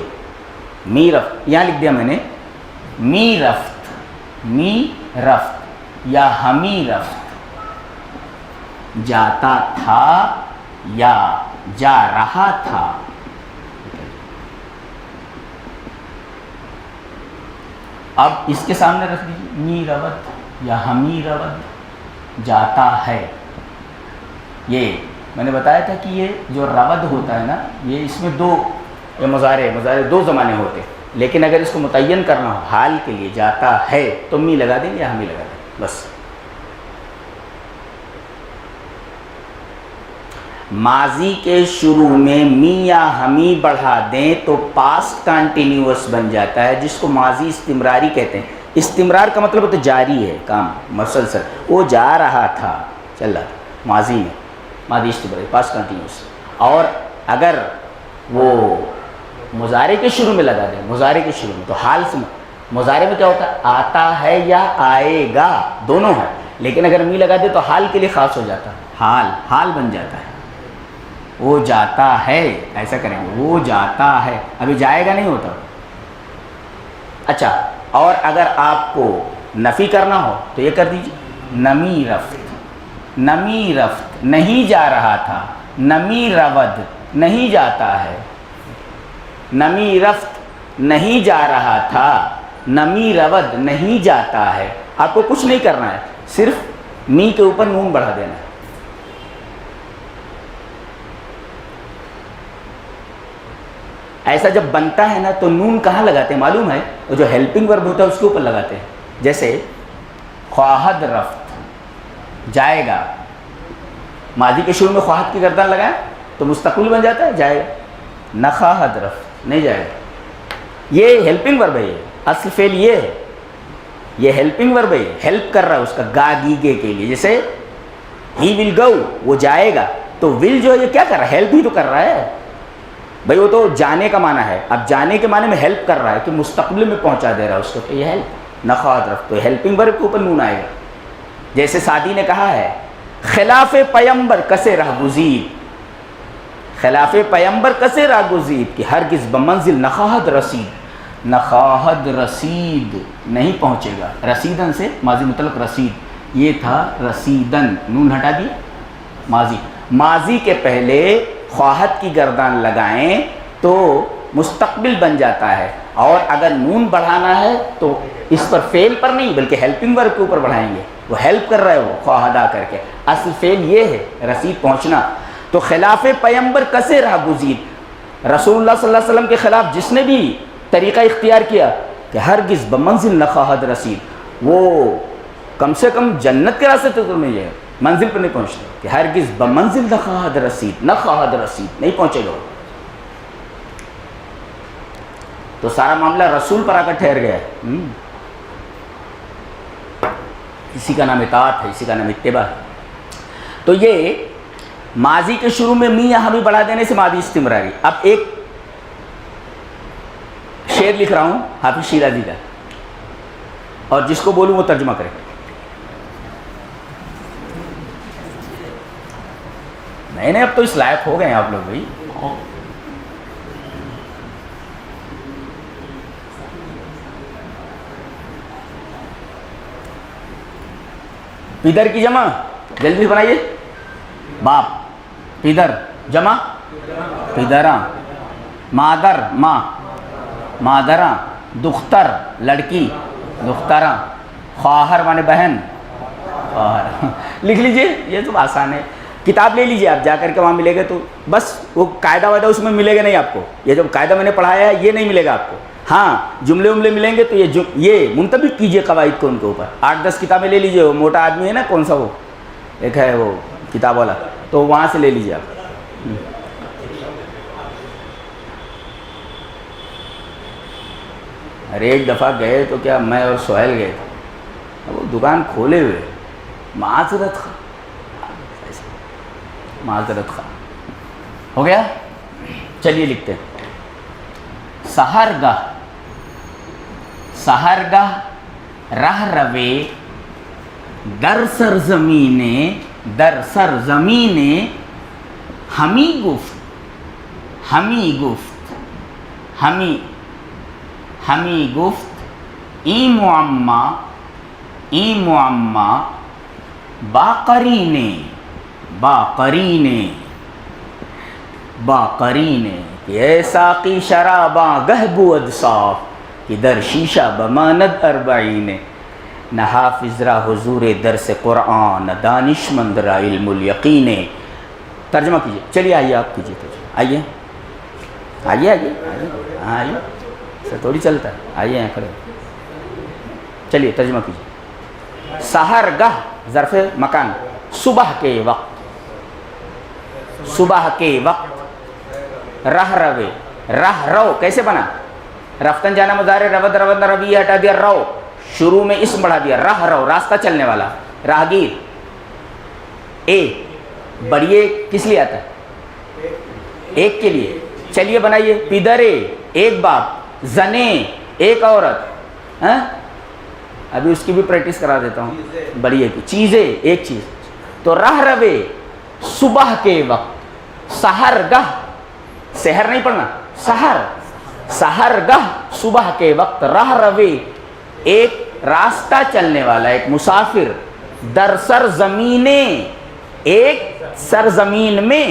می رفت، یہاں لکھ دیا میں نے، می رفت یا ہمی رفت، جاتا تھا یا جا رہا تھا. اب اس کے سامنے رکھ دیجیے، می رود یا ہمی رود، جاتا ہے. یہ میں نے بتایا تھا کہ یہ جو رود ہوتا ہے نا، یہ اس میں دو مضارع دو زمانے ہوتے ہیں، لیکن اگر اس کو متعین کرنا ہو حال کے لیے جاتا ہے تو می لگا دیں یا ہمیں لگا دیں بس۔ ماضی کے شروع میں می یا ہمی بڑھا دیں تو پاسٹ کنٹینیوس بن جاتا ہے، جس کو ماضی استمراری کہتے ہیں۔ استمرار کا مطلب تو جاری ہے کام مسلسل، وہ جا رہا تھا، چل رہا تھا ماضی میں، ماضی استمراری پاسٹ کنٹینیوس۔ اور اگر وہ مضارع کے شروع میں لگا دیں، مضارع کے شروع میں، تو حال سے مضارع میں کیا ہوتا ہے؟ آتا ہے یا آئے گا، دونوں ہے، لیکن اگر می لگا دے تو حال کے لیے خاص ہو جاتا ہے، حال بن جاتا ہے۔ وہ جاتا ہے، ایسا کریں گے، وہ جاتا ہے، ابھی جائے گا نہیں ہوتا۔ اچھا، اور اگر آپ کو نفی کرنا ہو تو یہ کر دیجیے، نمی رفت، نمی رفت نہیں جا رہا تھا، نمی رود نہیں جاتا ہے، نمی رفت نہیں جا رہا تھا، نمی رود نہیں جاتا ہے۔ آپ کو کچھ نہیں کرنا ہے، صرف می کے اوپر نون بڑھا دینا ہے۔ ایسا جب بنتا ہے نا تو نون کہاں لگاتے ہیں معلوم ہے؟ وہ جو ہیلپنگ ورب ہوتا ہے اس کے اوپر لگاتے ہیں، جیسے خواہد رفت جائے گا، ماضی کے شروع میں خواہد کی گردان لگائیں تو مستقبل بن جاتا ہے جائے گا، نخواہد رفت نہیں جائے گا۔ یہ ہیلپنگ ورب ہے، یہ اصل فعل یہ ہے، یہ ہیلپنگ ورب ہے، ہیلپ کر رہا ہے اس کا گا گیگے کے لیے۔ جیسے ہی ول گو، وہ جائے گا، تو ول جو ہے یہ کیا کر رہا ہے؟ ہیلپ ہی تو کر رہا ہے بھائی، وہ تو جانے کا معنی ہے، اب جانے کے معنی میں ہیلپ کر رہا ہے کہ مستقبل میں پہنچا دے رہا ہے اس کو، تو یہ ہیلپ، نخواہد رفت، تو ہیلپنگ ورب کے اوپر نون آئے گا۔ جیسے سعدی نے کہا ہے، خلاف پیمبر کسے راہ گزید، خلاف پیمبر کسے راہ گزید کہ ہرگز بمنزل نخواہد رسید، نخواہد رسید نہیں پہنچے گا، رسیدن سے ماضی مطلق رسید، یہ تھا رسیدن، نون ہٹا دیا، ماضی کے پہلے خواہد کی گردان لگائیں تو مستقبل بن جاتا ہے، اور اگر نون بڑھانا ہے تو اس پر فعل پر نہیں بلکہ ہیلپنگ ورب کے اوپر بڑھائیں گے، وہ ہیلپ کر رہا ہے، وہ خواہد آ کر کے، اصل فعل یہ ہے رسید پہنچنا۔ تو خلاف پیمبر کسے راہ گزید، رسول اللہ صلی اللہ علیہ وسلم کے خلاف جس نے بھی طریقہ اختیار کیا کہ ہرگز بمنزل نخواہد رسید، وہ کم سے کم جنت کے راستے تو نہیں جائے، منزل پر نہیں پہنچتا، کہ ہرگز بمنزل نخواہد رسید، نخواہد رسید نہیں پہنچے گا، تو سارا معاملہ رسول پر آ کر ٹھہر گیا ہے۔ اسی کا نام اطاعت ہے، اسی کا نام اتباع ہے۔ تو یہ ماضی کے شروع میں می یا ہمی بڑھا دینے سے ماضی استمراری۔ اب ایک شعر لکھ رہا ہوں حافظ شیرازی کا، اور جس کو بولوں وہ ترجمہ کرے۔ نہیں اب تو اس لائق ہو گئے ہیں آپ لوگ بھائی۔ پیدر کی جمع جلدی بنائیے، باپ، پیدر جمع پیدراں، مادر ماں، مادراں، دختر لڑکی، دختراں، خواہر مانے بہن، خواہر۔ لکھ لیجئے، یہ تو آسان ہے، کتاب لے لیجئے آپ جا کر کے، وہاں ملے گا، تو بس وہ قاعدہ وائدہ اس میں ملے گا نہیں آپ کو، یہ جو قاعدہ میں نے پڑھایا ہے یہ نہیں ملے گا آپ کو۔ ہاں جملے وملے ملیں گے تو یہ منطبق کیجئے قواعد کو ان کے اوپر۔ 8-10 کتابیں لے لیجئے، وہ موٹا آدمی ہے نا، کون سا وہ ایک ہے وہ کتاب والا، تو وہاں سے لے لیجئے آپ۔ ارے ایک دفعہ گئے تو کیا میں اور سہیل گئے تھے، وہ دکان کھولے ہوئے، معذرت خواہ، معذرت خواہ ہو گیا۔ چلیے لکھتے ہیں، سحرگاہ، سحرگاہ راہ روے در سرزمینے، در سرزمینے ہمی گفت، ہمی گفت، ہمی گفت ای معما، ای معما باقرینے، باقرینے، باقرینے کہ اے ساقی شراباں گہ بود صاف کہ در شیشہ بماند اربعینے، نہ حافظ را حضور درس قرآن، نہ دانشمند را علم الیقینے، ترجمہ کیجیے. چلیے آئیے آپ کیجیے ترجمہ. آئیے آئیے آئیے آئیے. ہاں آئیے, ایسا تھوڑی چلتا ہے. آئیے یہاں کھڑے. چلیے ترجمہ کیجیے. سحر گاہ ظرف مکان, صبح کے وقت, صبح کے وقت. رہ روے, رہ رو کیسے بنا؟ رفتن جانا مضارع, رود رود روی ہٹا دیا, رو شروع میں اسم بڑھا دیا. رہ رو راستہ چلنے والا, راہگیر. اے بڑھیے کس لیے آتا ہے؟ ایک کے لیے. چلیے بنائیے. پدرے ایک باپ, زنے ایک عورت. ابھی اس کی بھی پریکٹس کرا دیتا ہوں. بڑھیے کی چیزیں ایک چیز. تو رہ روے صبح کے وقت. سحر گاہ, سحر نہیں پڑھنا, سحر. سحر گاہ صبح کے وقت. رہ روے ایک راستہ چلنے والا, ایک مسافر. در سر زمینے ایک سرزمین میں.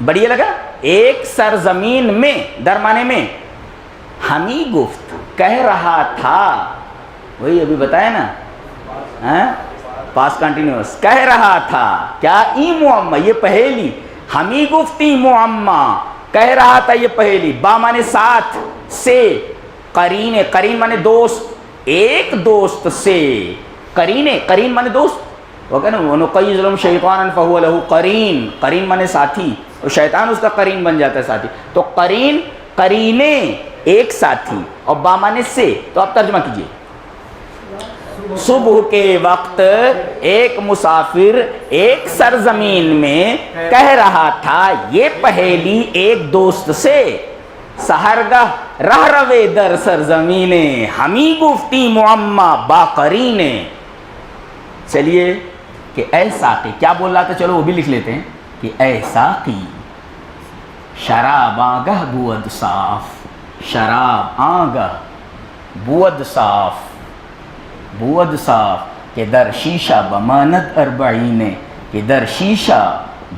بڑھیا لگا؟ ایک سرزمین میں, در مانے میں. ہمیں گفت کہہ رہا تھا, وہی ابھی بتایا نا, پاس کنٹینیوس. کہہ رہا تھا کیا؟ ای معمہ, یہ پہیلی. ہمیں گفتی معمہ, کہہ رہا تھا یہ پہیلی. با مانے ساتھ, سے. قرین, قرین مانے دوست, ایک دوست سے. قرین, قرین مانے دوست. وہ کہنا وَنُقَيِّضُ لَهُ شَيْطَانًا فَهُوَ لَهُ قَرِينٌ. قرین مانے ساتھی, اور شیطان اس کا قرین بن جاتا ہے, ساتھی. تو قرین, قرینے ایک ساتھی, اور با مانے سے. تو آپ ترجمہ کیجئے. صبح کے وقت ایک مسافر ایک سرزمین میں کہہ رہا تھا یہ پہیلی ایک دوست سے. سحرگاہ رہ روے در سرزمینے, ہمیں گفتی معمہ با قرینے. چلیے کہ اے ساقی, کیا بول رہا تھا؟ چلو وہ بھی لکھ لیتے ہیں کہ اے ساقی شراب آگاہ بود صاف. شراب آگاہ بود صاف, بود صاف. کہ در شیشہ بماند اربعین, کہ در شیشہ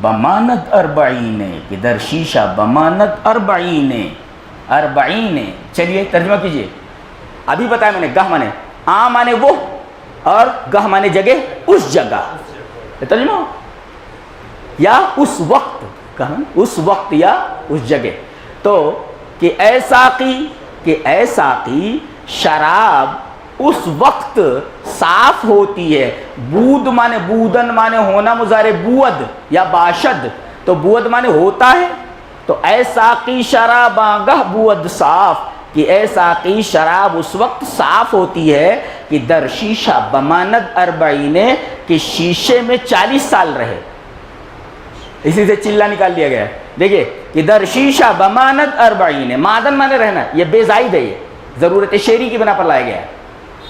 بماند اربعین, کہ در شیشہ بماند اربعین. اربعین. چلیے ترجمہ کیجئے. ابھی بتایا میں نے, گاہ مانے آ مانے وہ, اور گاہ مانے جگہ, اس جگہ. ترجمہ یا اس وقت, اس وقت یا اس جگہ. تو کہ اے ساقی, کہ اے ساقی شراب اس وقت صاف ہوتی ہے. بود مانے بودن مانے ہونا مضارع, بود یا باشد. تو بود مانے ہوتا ہے. تو اے ساقی شراب آگاہ بود صاف, کہ اے ساقی شراب اس وقت صاف ہوتی ہے کہ در شیشہ بماند اربعین, کہ شیشے میں 40 سال رہے. اسی سے چلہ نکال دیا گیا ہے. دیکھیں کہ در شیشہ بماند اربعین, مادن مانے رہنا, یہ بے زائد ہے, یہ ضرورت شعری کی بنا پر لایا گیا ہے.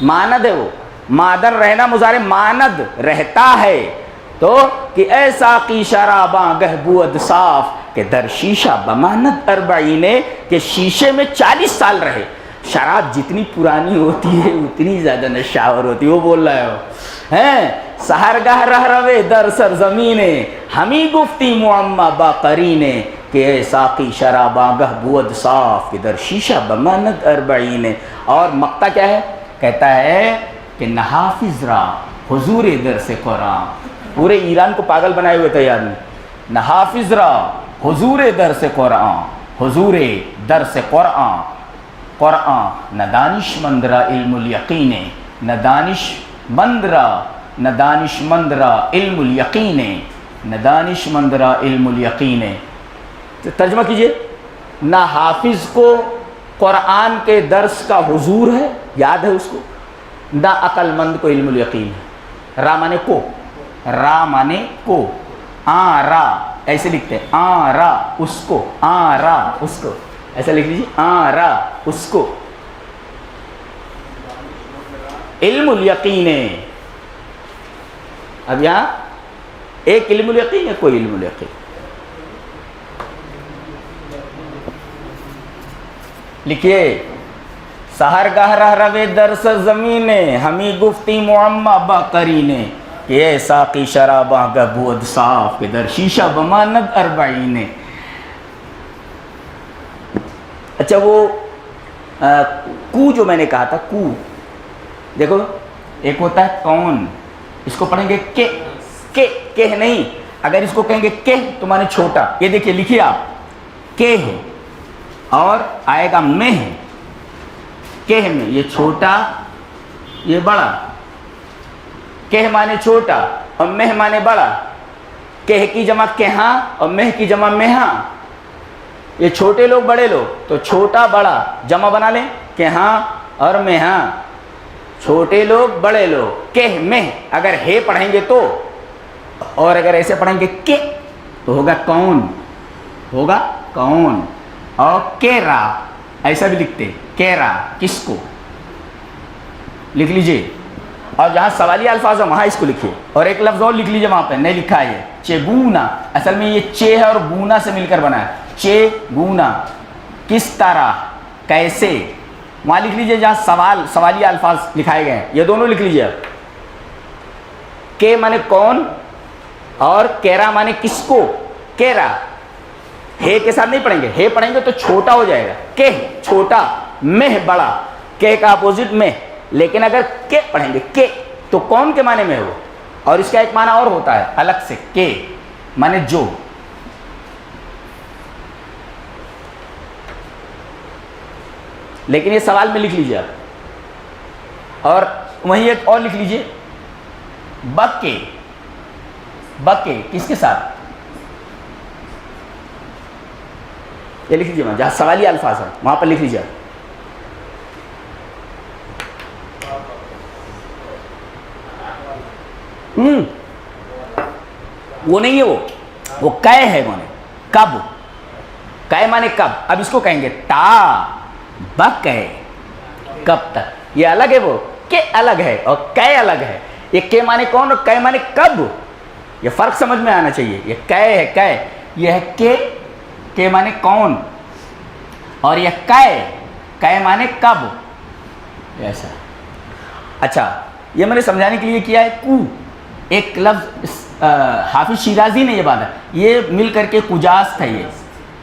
ماند ہے وہ, مادن رہنا مضارع, ماند رہتا ہے. تو کہ اے ساقی شراب آگاہ بود صاف, کہ در شیشہ بماند اربعین, کہ شیشے میں 40 سال رہے. شراب جتنی پرانی ہوتی ہے اتنی زیادہ نشاور ہوتی ہے. وہ بول رہا ہے وہ, سحرگاہ رہ روے در سرزمین, ہمیں گفتی معمہ با قرین, کہ اے ساقی شراب آگاہ بود صاف, کہ در شیشہ بماند اربعین. اور مقطع کیا ہے؟ کہتا ہے کہ نحافظ را حضور درس قرآن. پورے ایران کو پاگل بنائے ہوئے تھے یاد میں. نحافظ را حضور درس قرآن, حضور درس قرآن. قرآن ندانش مندرا علم الیقین, ندانش مندرا, ندانش مندرا علم الیقین, ندانش مندرا علم الیقین. ترجمہ کیجئے. نہ حافظ کو قرآن کے درس کا حضور ہے, یاد ہے اس کو, نہ عقل مند کو علم الیقین ہے. را مانے کو, را مانے کو, آ را ایسے لکھتے ہیں, آ را اس کو, آ را اس کو, ایسا لکھ لیجیے, آ را اس کو. علم الیقین. اب یہاں ایک علم الیقین ہے, کوئی علم الیقین. لکھیے. سحرگاہ رہ روے در سرزمین, ہمیں گفتی معمہ با قرینے, کہ اے ساقی شراب آگاہ بود صاف, کہ در شیشہ بماند اربعین. اچھا وہ کو جو میں نے کہا تھا, کو دیکھو, ایک ہوتا ہے کون, اس کو پڑھیں گے کہ نہیں, اگر اس کو کہیں گے کہ تو مانے چھوٹا. یہ دیکھیے لکھیے آپ, کہ ہے اور آئے گا میں ہے. کہ میں یہ چھوٹا یہ بڑا. کہ مانے چھوٹا اور مہ مانے بڑا. کہ کی جمع کہاں اور مہ کی جمع مہاں. یہ چھوٹے لوگ بڑے لوگ, تو چھوٹا بڑا جمع بنا لیں کہاں اور مہاں. چھوٹے لوگ بڑے لوگ. کہ مہ اگر ہے پڑھیں گے تو, اور اگر ایسے پڑھیں گے کہ تو ہوگا کون, ہوگا کون. اور کیرا ایسا بھی لکھتے, کیرا کس کو, لکھ لیجئے. اور جہاں سوالی الفاظ ہیں وہاں اس کو لکھیے. اور ایک لفظ اور لکھ لیجئے وہاں پہ, نہیں لکھا ہے یہ چیگونا. اصل میں یہ چے ہے اور گونا سے مل کر بنا ہے. چیگونا کس طرح, کیسے. وہاں لکھ لیجئے جہاں سوالی الفاظ لکھائے گئے ہیں, یہ دونوں لکھ لیجئے. کہ مانے کون اور کیرا مانے کس کو. کیرا ہے کے ساتھ نہیں پڑھیں گے, ہے پڑھیں گے تو چھوٹا ہو جائے گا. کہ چھوٹا, مہ بڑا. کہ کا اپوزٹ مہ. لیکن اگر کہ پڑھیں گے کہ تو کون کے معنی میں ہو, اور اس کا ایک معنی اور ہوتا ہے الگ سے. کہ مانے جو. لیکن یہ سوال میں لکھ لیجیے آپ. اور وہیں ایک اور لکھ لیجیے, بکے. بکے کس کے ساتھ, یہ لکھ لیجیے جہاں سوالی الفاظ ہیں وہاں پر لکھ لیجیے. وہ نہیں ہے, وہ کئے ہے مانے کب. کئے مانے کب. اب اس کو کہیں گے تا بکے کب تک. یہ الگ ہے, وہ کہ الگ ہے اور کئے الگ ہے. یہ کہ مانے کون اور کئے مانے کب, یہ فرق سمجھ میں آنا چاہیے. یہ کئے ہے, کئے یہ ہے کہ مانے کون, اور یہ کئے مانے کب. ایسا. اچھا یہ میں نے سمجھانے کے لیے کیا ہے. کو ایک لفظ حافظ شیرازی نے یہ بات ہے, یہ مل کر کے کجاس تھا.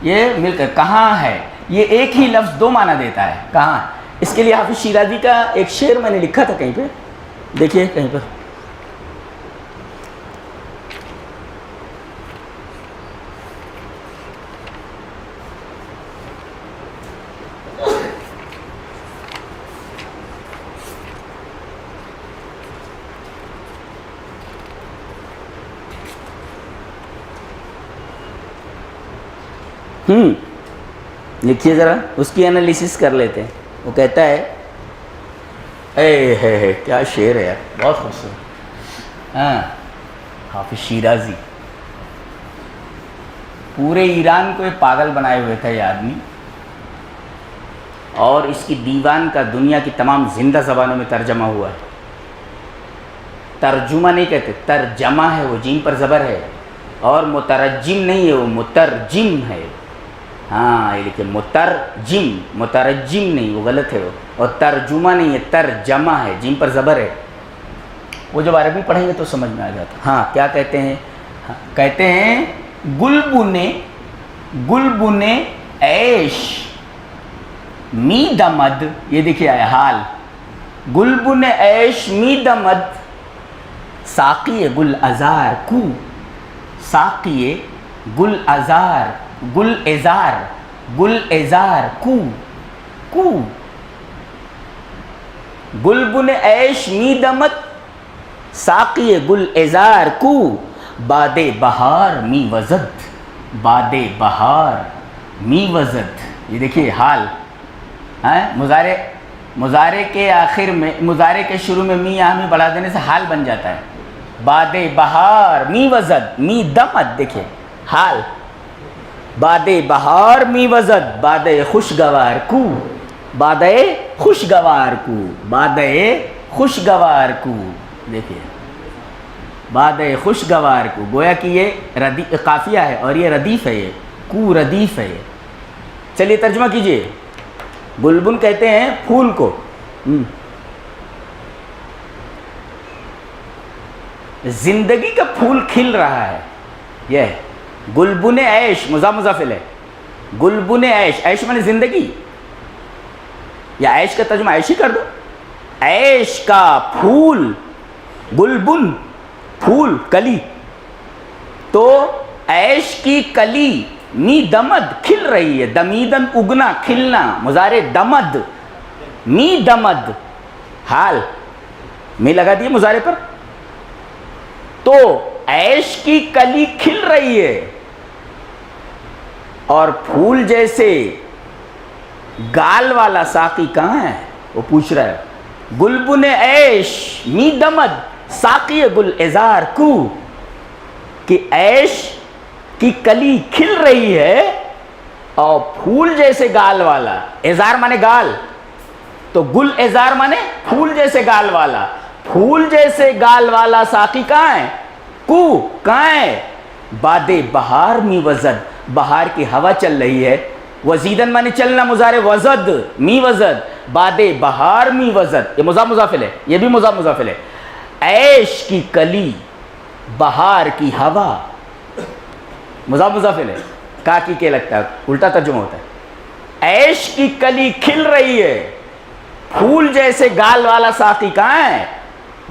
یہ مل کر کہاں ہے, یہ ایک ہی لفظ دو معنی دیتا ہے. کہاں, اس کے لیے حافظ شیرازی کا ایک شعر میں نے لکھا تھا کہیں پہ, دیکھیے کہیں پر. لکھیے ذرا, اس کی انالیسس کر لیتے ہیں. وہ کہتا ہے, اے ہے کیا شعر ہے یار, بہت خوبصورت. ہاں حافظ شیرازی پورے ایران کو ایک پاگل بنائے ہوئے تھا یہ آدمی, اور اس کی دیوان کا دنیا کی تمام زندہ زبانوں میں ترجمہ ہوا ہے. ترجمہ نہیں کہتے, ترجمہ ہے, وہ جیم پر زبر ہے. اور مترجم نہیں ہے, وہ مترجم ہے. ہاں یہ لکھے مترجم نہیں, وہ غلط ہے. وہ اور ترجمہ نہیں ہے, ترجمہ ہے, جیم پر زبر ہے. وہ جب عربی پڑھیں گے تو سمجھ میں آ جاتا. ہاں کیا کہتے ہیں, کہتے ہیں گلبن عیش می دمد. یہ دیکھیے آیا حال, گلبن عیش می دمد ساقی گل ازار کو. ساقی گل ازار, گل ازار کو. گلبن عیش می دمد ساقی گل ازار کو. باد بہار می وزد, باد بہار می وزد. یہ دیکھیے حال, مضارع کے آخر میں, مضارع کے شروع میں می آہمی بڑھا دینے سے حال بن جاتا ہے. باد بہار می وزد می دمد, دیکھیے حال. باد بہار می وزد باد خوشگوار کو. باد خوشگوار کو, باد خوشگوار کو. دیکھیے باد خوشگوار کو, گویا کہ یہ قافیہ ہے اور یہ ردیف ہے, یہ کو ردیف ہے. چلیے ترجمہ کیجئے. بلبل کہتے ہیں پھول کو. زندگی کا پھول کھل رہا ہے, یہ گلبن عیش مضاف ہے. گلبن عیش, عیش مانے زندگی, یا عیش کا ترجمہ عیش ہی کر دو. عیش کا پھول, گلبن پھول کلی, تو عیش کی کلی می دمد کھل رہی ہے، دمیدن اگنا کھلنا، مضارع دمد، می دمد، حال می لگا دیے مضارع پر، تو عیش کی کلی کھل رہی ہے اور پھول جیسے گال والا ساقی کہاں ہے؟ وہ پوچھ رہا ہے. گلبن عیش می دمد ساقی گل ازار کو، کہ عیش کی کلی کھل رہی ہے اور پھول جیسے گال والا، ازار مانے گال، تو گل ازار مانے پھول جیسے گال والا، پھول جیسے گال والا ساقی کہاں ہے؟ کو کہاں ہے؟ باد بہار می وزد، بہار کی ہوا چل رہی ہے. وزیدن مانے چلنا، مضارع وزد می وزد، باد بہار می وزد، یہ مضاف مضافل ہے، یہ بھی مضاف مضافل ہے. عیش کی کلی بہار کی ہوا، مضاف مضافل ہے، کا کی کے لگتا ہے، الٹا ترجمہ ہوتا ہے. عیش کی کلی کھل رہی ہے، پھول جیسے گال والا ساقی کہاں ہے؟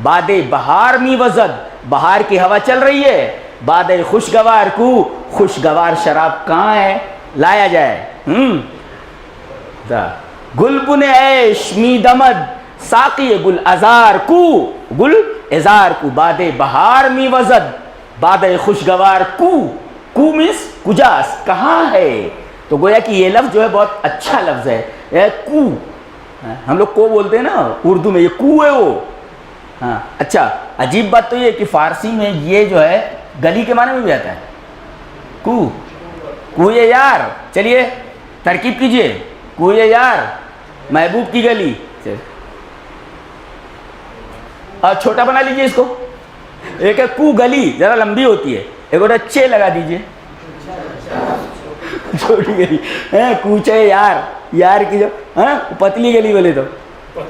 باد بہار می وزد، بہار کی ہوا چل رہی ہے. باد خوشگوار کو، خوشگوار شراب کہاں ہے؟ لایا جائے. گلبن عیش می دمد ساقی گل ازار کو، گل ازار کو، باد بہار می وزد، باد خوشگوار کو مینس کجاس، کہاں ہے؟ تو گویا کہ یہ لفظ جو ہے بہت اچھا لفظ ہے. کو ہم لوگ کو بولتے ہیں نا اردو میں، یہ کو ہے وہ. ہاں اچھا، عجیب بات تو یہ کہ فارسی میں یہ جو ہے گلی کے معنی میں بھی آتا ہے. کو یہ یار، چلیے ترکیب کیجئے. کو یہ یار محبوب کی گلی، اور چھوٹا بنا لیجئے اس کو. ایک ہے کو گلی ذرا لمبی ہوتی ہے، ایک ہوتا ہے چے لگا دیجئے، چھوٹی گلی. کوچے یار، یار کی جو پتلی گلی بولے تو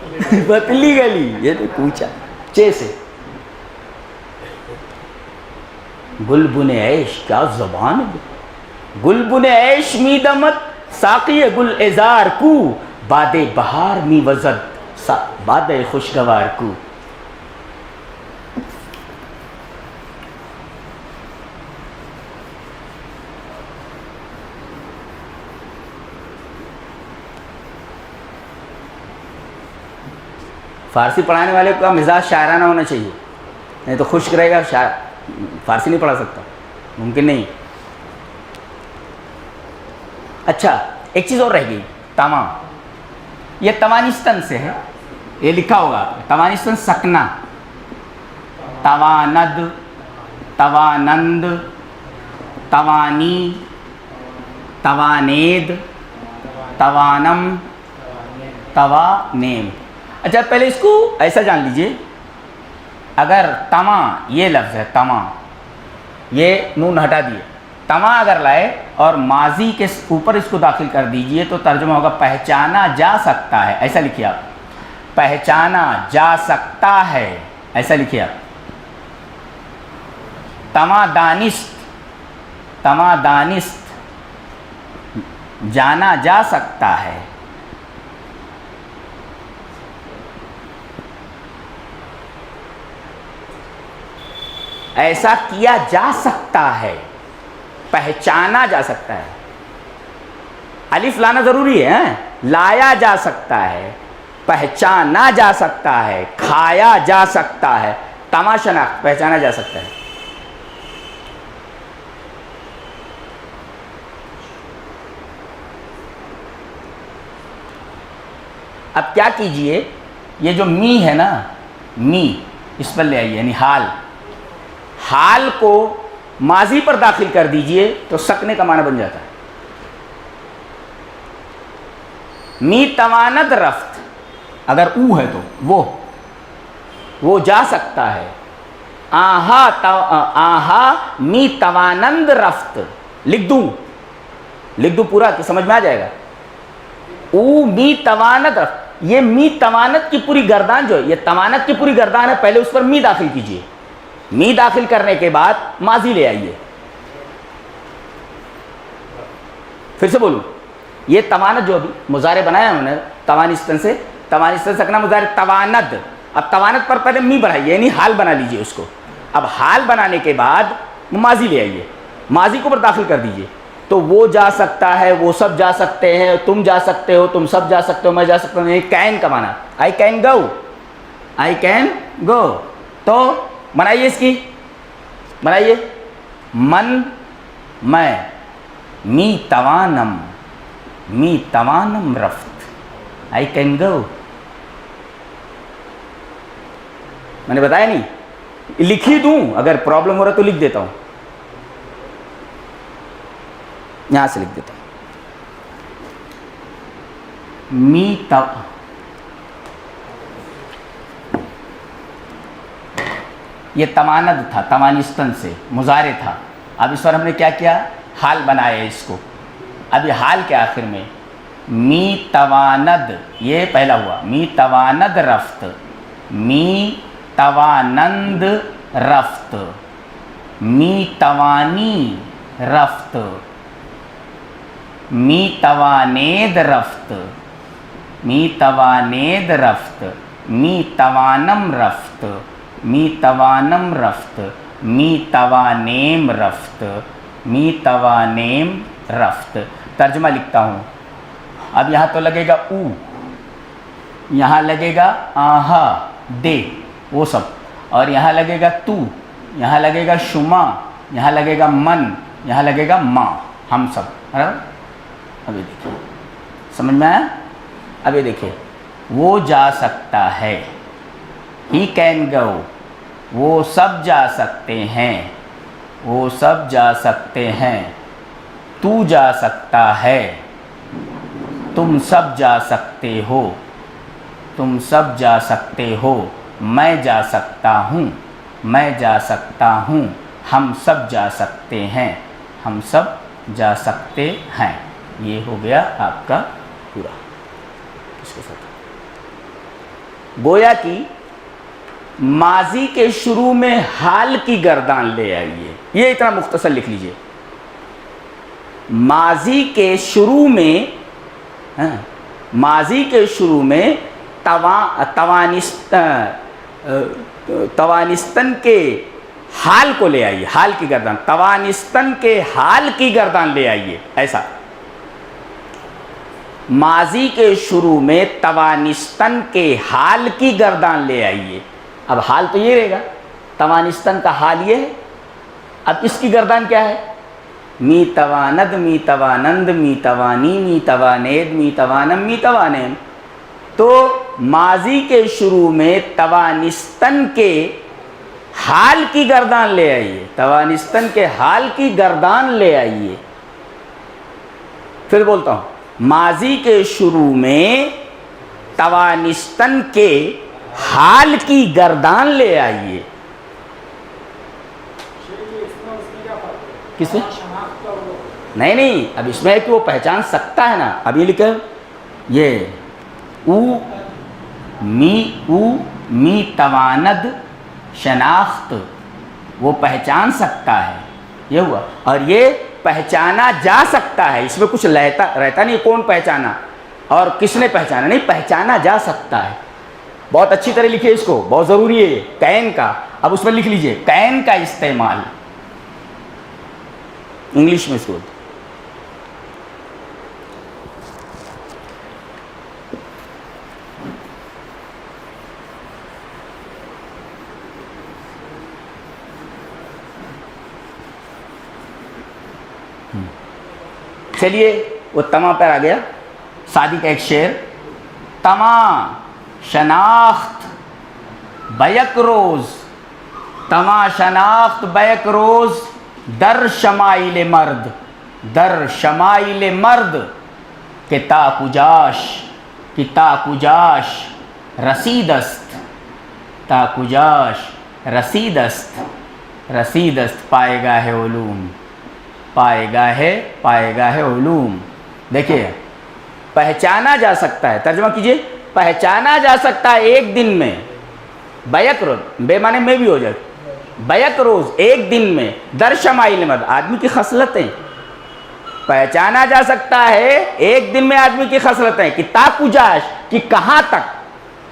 پتلی گلی، یہ تو کوچا چے سے. گلبن عیش، کیا زبان ہے. گلبن عیش می دمد ساقی گل ازار کو، باد بہار می وزد، باد خوشگوار کو. فارسی پڑھانے والے کا مزاج شاعرانہ ہونا چاہیے، نہیں تو خشک رہے گا، فارسی نہیں پڑھا سکتا، ممکن نہیں. اچھا ایک چیز اور رہ گئی، تمام. یہ توانستن سے ہے، یہ لکھا ہوگا توانستن سکنا، تواند، توانند، توانی، توانید، توانم، توانیم. اچھا پہلے اس کو ایسا جان لیجئے، اگر تما یہ لفظ ہے، تما یہ نون ہٹا دیے، تما اگر لائے اور ماضی کے اوپر اس کو داخل کر دیجئے تو ترجمہ ہوگا پہچانا جا سکتا ہے. ایسا لکھیے آپ، پہچانا جا سکتا ہے، ایسا لکھیے آپ. تما دانست، تما دانست جانا جا سکتا ہے. ایسا کیا جا سکتا ہے، پہچانا جا سکتا ہے. الف لانا ضروری ہے، لایا جا سکتا ہے، پہچانا جا سکتا ہے، کھایا جا سکتا ہے. تماشناخت پہچانا جا سکتا ہے. اب کیا کیجئے، یہ جو می ہے نا، می اس پر لے آئیے، یعنی حال، حال کو ماضی پر داخل کر دیجئے تو سکنے کا معنی بن جاتا ہے. می تواند رفت، اگر او ہے تو وہ جا سکتا ہے. آہا می توانند رفت، لکھ دوں پورا کہ سمجھ میں آ جائے گا. او می توانت رفت، یہ می توانت کی پوری گردان جو ہے، یہ توانت کی پوری گردان ہے، پہلے اس پر می داخل کیجئے. می داخل کرنے کے بعد ماضی لے آئیے. پھر سے بولوں، یہ توانت جو ابھی مضارع بنایا ہم نے توانستن سے، توانستن سکنا مضارع تواند. اب توانت پر پہلے می بڑھائیے، یعنی حال بنا لیجئے اس کو. اب حال بنانے کے بعد ماضی لے آئیے، ماضی کو پر داخل کر دیجئے، تو وہ جا سکتا ہے، وہ سب جا سکتے ہیں، تم جا سکتے ہو، تم سب جا سکتے ہو، میں جا سکتا ہوں. یہ کین کا معنی I can go, I can go. تو بنائیے اس کی، بنائیے من میں، می توانم، می توانم رفت، آئی کین گو. میں نے بتایا نہیں، لکھ ہی دوں، اگر پرابلم ہو رہا تو لکھ دیتا ہوں، یہاں سے لکھ دیتا ہوں. یہ تواند تھا، توانستن سے مضارع تھا. اب اس پر ہم نے کیا کیا؟ حال بنایا اس کو. اب یہ حال کے آخر میں می تواند، یہ پہلا ہوا، می تواند رفت، می توانند رفت، می توانی رفت، می توانید رفت، می توانید رفت، می توانم رفت، می توانم رفت، می توانیم رفت، می توانیم رفت. ترجمہ لکھتا ہوں. اب یہاں تو لگے گا او، یہاں لگے گا آہا دے وہ سب، اور یہاں لگے گا تو، یہاں لگے گا شما، یہاں لگے گا من، یہاں لگے گا ماں، ہم سب. ابھی دیکھیے سمجھ میں آیا؟ ابھی دیکھیے وہ جا سکتا ہے، ہی کین گو، وہ سب جا سکتے ہیں، وہ سب جا سکتے ہیں، تو جا سکتا ہے، تم سب جا سکتے ہو، تم سب جا سکتے ہو، میں جا سکتا ہوں، میں جا سکتا ہوں، ہم سب جا سکتے ہیں، ہم سب جا سکتے ہیں. یہ ہو گیا آپ کا پورا. اس کے ساتھ گویا کہ ماضی کے شروع میں حال کی گردان لے آئیے. یہ اتنا مختصر لکھ لیجئے. ماضی کے شروع میں، ماضی کے شروع میں توانستن کے حال کو لے آئیے، حال کی گردان، توانستن کے حال کی گردان لے آئیے. ایسا ماضی کے شروع میں توانستن کے حال کی گردان لے آئیے. اب حال تو یہ رہے گا، توانستن کا حال یہ ہے. اب اس کی گردان کیا ہے؟ می تواند، می توانند، می توانی، می توانید، می توانم، می توانیم. تو ماضی کے شروع میں توانستن کے حال کی گردان لے آئیے، توانستن کے حال کی گردان لے آئیے. پھر بولتا ہوں، ماضی کے شروع میں توانستن کے حال کی گردان لے آئیے. کس میں؟ نہیں، اب اس میں ہے کہ وہ پہچان سکتا ہے نا. اب یہ لکھے یہ او می تواند شناخت، وہ پہچان سکتا ہے، یہ ہوا. اور یہ پہچانا جا سکتا ہے، اس میں کچھ رہتا نہیں کون پہچانا اور کس نے پہچانا، نہیں، پہچانا جا سکتا ہے. بہت اچھی طرح لکھیے اس کو، بہت ضروری ہے کین کا. اب اس میں لکھ لیجئے کین کا استعمال انگلش میں اس کو. چلیے وہ تما پر آ گیا. سعدی کا ایک شعر، تما شناخت بیک روز، تما شناخت بیک روز، در شمائل مرد، در شمائل مرد، کہ تا کجاش، کہ تا کجاش رسیدست، تا کجاش رسیدست، رسیدست پائے گاہ علوم، پائے گاہ علوم. دیکھیے پہچانا جا سکتا ہے، ترجمہ کیجئے، پہچانا جا سکتا ہے ایک دن میں. بیک روز، بے معنی میں بھی ہو جائے، بیک روز ایک دن میں، در شمائل مرد آدمی کی خصلتیں پہچانا جا سکتا ہے ایک دن میں آدمی کی خصلتیں. کہ تا کجاش، کہ کہاں تک،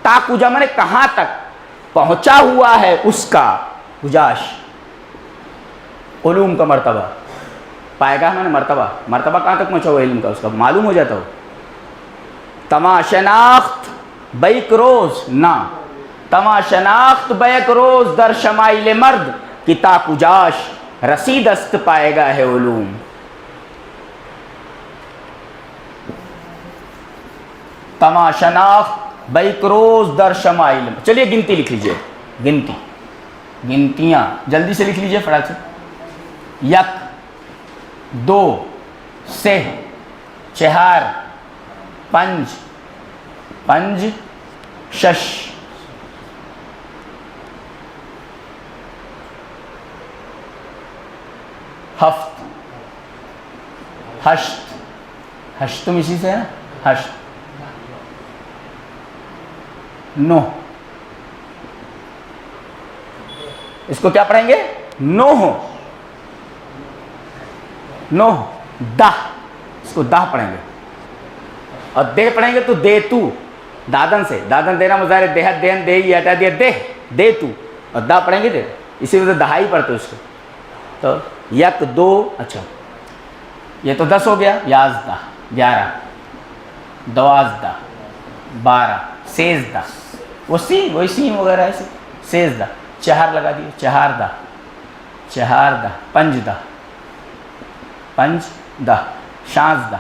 تا کجا مانے کہاں تک پہنچا ہوا ہے اس کا، کجاش علوم کا مرتبہ پائے گا میں نے مرتبہ کہاں تک پہنچا ہوا علم کا، اس کا معلوم ہو جاتا ہو. تما شناخت بیک روز نہ، تما شناخت بیک روز در شمائل مرد کی تا کجاش رسید است پائے گا ہے علوم. تما شناخت بیک روز در شمائل. چلیے گنتی لکھ لیجئے، گنتیاں جلدی سے لکھ لیجئے فٹافٹ سے. یک، دو، سہ، چہار، پنج، شش، ہفت، ہشت تم اسی سے ہے نا، ہشت، نو. اس کو کیا پڑھیں گے؟ نوہ، دہ، اس کو دہ پڑھیں گے. اور دے پڑھیں گے تو دے تو، دادن سے، دادن دینا مظاہرے دیہت، دہن، دے یہ ہٹا دیا دے تو، اور دا پڑھیں گے دے، اسی وجہ سے دہائی پڑھتے اس کو. تو یک، دو، اچھا یہ تو 10 ہو گیا، یازدہ، 11، دوازدہ، 12، سیزدہ، وہی سین وغیرہ ایسے، سیزدہ، چہار لگا دیے، چہاردہ، پنجدہ، شانزدہ،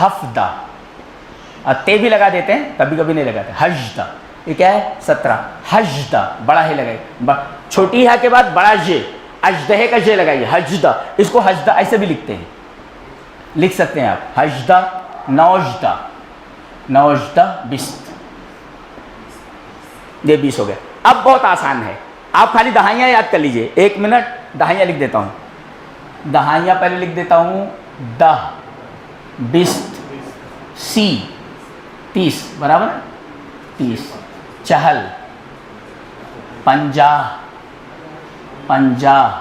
ہفتہ، تے بھی لگا دیتے ہیں، کبھی کبھی نہیں لگاتے. حجدہ، یہ کیا ہے؟ 17. حجدہ، بڑا ہے لگائیے، چھوٹی ہے کے بعد بڑا ج، اجدہ کا ج لگائیے، حجدہ. اس کو حجدہ ایسے بھی لکھتے ہیں، لکھ سکتے ہیں آپ، حجدہ، نوجدہ، بیست. یہ 20 ہو گیا. اب بہت آسان ہے، آپ خالی دہائیاں یاد کر لیجئے. 1 منٹ دہائیاں لکھ دیتا ہوں. دہائیاں پہلے لکھ دیتا ہوں. 10، 20، سی، 30 برابر 30، 40، 50،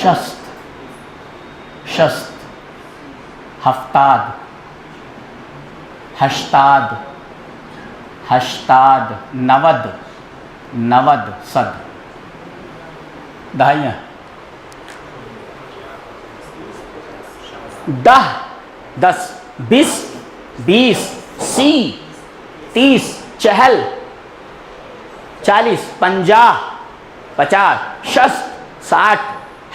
60، ہفتاد، 90، 100. دہائیاں 10، 20، 30، 40، 50، 60،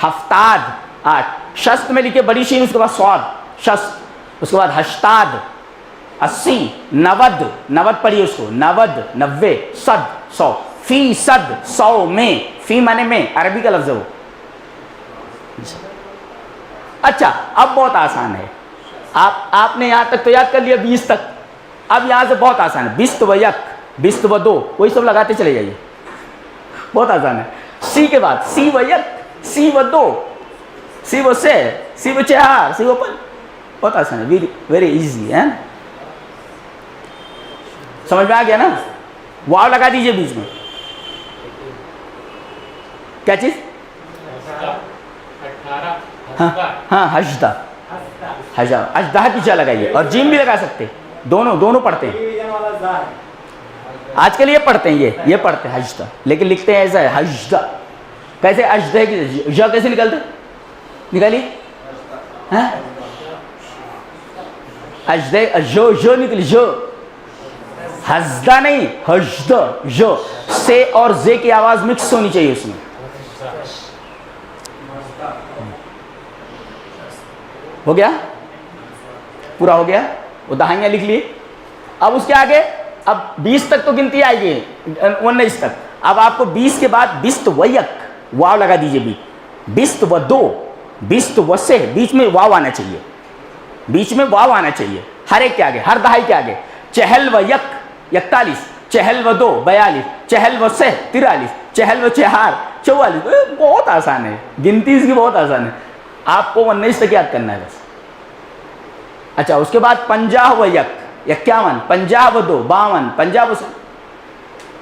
70، 8. شست میں لکھے بڑی شین، اس کے بعد سواد، شست، اس کے بعد 80، 80، 90 پڑھیے اس کو، 90، 100، 100، فیصد، 100 میں، فی مانے میں، عربی کا لفظ ہے وہ. اچھا اب بہت آسان ہے، آپ نے یہاں تک تو یاد کر لیا 20 تک. اب یہاں سے بہت آسان ہے، 20 و 1، 20 و 2، وہی سب لگاتے چلے جائیے، بہت آسان ہے. سی کے بعد سی و 1، سی و 2، سی و 3، سی و 4، سی و 5. بہت آسان ہے، ویری ایزی ہے. سمجھ میں آ گیا نا؟ واو لگا دیجئے بیچ میں. کیا چیز؟ ہاں حجدہ، اجدہ پیچھے لگائیے، اور جیم بھی لگا سکتے، دونوں پڑھتے ہیں. آج کل یہ پڑھتے ہیں، یہ پڑھتے ہیں حجدہ، لیکن لکھتے ہیں ایسا ہے حجدہ. کیسے اجدہ کی ج کیسے نکلتے؟ نکالیے، اجدہ جو نکلی، جو حجدہ نہیں، حجدہ، جو سے اور زے کی آواز مکس ہونی چاہیے اس میں. ہو گیا؟ پورا ہو گیا. وہ دہائیاں لکھ لیے. اب اس کے آگے، اب 20 تک تو گنتی آئے گی، 19 تک. اب آپ کو 20 کے بعد 20 و 1 واو لگا دیجئے بھی، 20 و 2، 20 و 3، بیچ میں واو آنا چاہیے، بیچ میں واو آنا چاہیے ہر ایک کے آگے، ہر دہائی کے آگے. 40 و 1، 41، 40 و 2، 42، 40 و 3، 43، 40 و 4، 44. بہت آسان ہے گنتی، اس کی بہت آسان ہے. آپ کو 19 تک یاد کرنا ہے بس. اچھا اس کے بعد 50 و 1، 51، 50 و 2، 52، 50 و 3.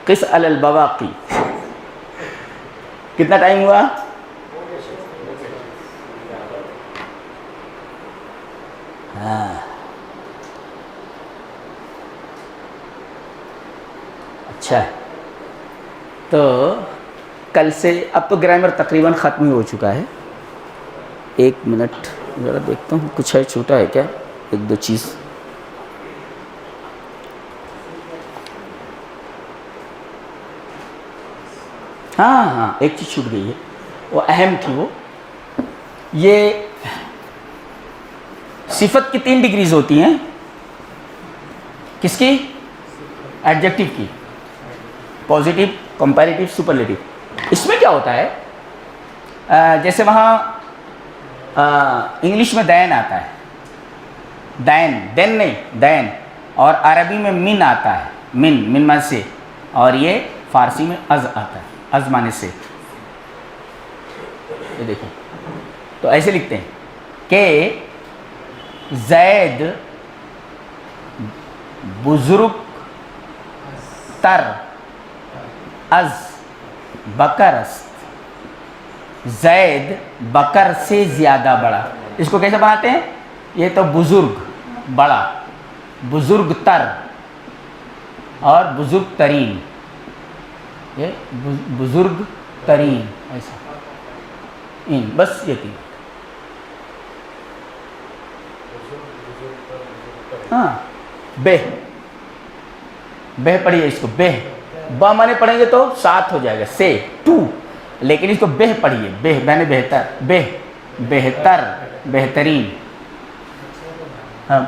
قس علی البواقی. کتنا ٹائم ہوا؟ ہاں اچھا. تو کل سے اب تو گرامر تقریباً ختم ہی ہو چکا ہے. 1 منٹ ذرا دیکھتا ہوں کچھ ہے چھوٹا ہے کیا, 1-2 چیز. ہاں ایک چیز چھوٹ گئی ہے, وہ اہم تھی. وہ یہ صفت کی 3 ڈگریز ہوتی ہیں. کس کی؟ ایڈجیکٹو کی. Positive, comparative, سپرلیٹیو. اس میں کیا ہوتا ہے, جیسے وہاں انگلش میں دین آتا ہے, دین نہیں دین, اور عربی میں من آتا ہے, من معنی سے, اور یہ فارسی میں از آتا ہے, از معنی سے. یہ دیکھیں تو ایسے لکھتے ہیں کہ زید بزرگ تر از بکر است. زید بکر سے زیادہ بڑا. اس کو کیسے بناتے ہیں؟ یہ تو بزرگ بڑا, بزرگ تر اور بزرگ ترین. یہ بزرگ ترین ایسا, بس یہ تھی. ہاں بہ پڑھیے اس کو, بہ با مانے پڑھیں گے تو 7 ہو جائے گا, سے 2, لیکن اس کو بہ پڑھیے, بہ میں نے بہتر, بہ بہتر بہترین. ہاں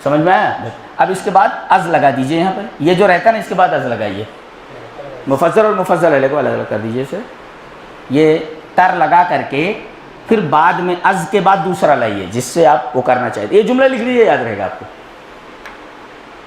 سمجھ میں آیا؟ اب اس کے بعد از لگا دیجئے یہاں پر, یہ جو رہتا ہے نا اس کے بعد از لگائیے. مفضل اور مفضل علیہ کو الگ الگ کر دیجئے اسے. یہ تر لگا کر کے پھر بعد میں از کے بعد دوسرا لائیے جس سے آپ وہ کرنا چاہتے. یہ جملہ لکھ لیجیے, یاد رہے گا آپ کو.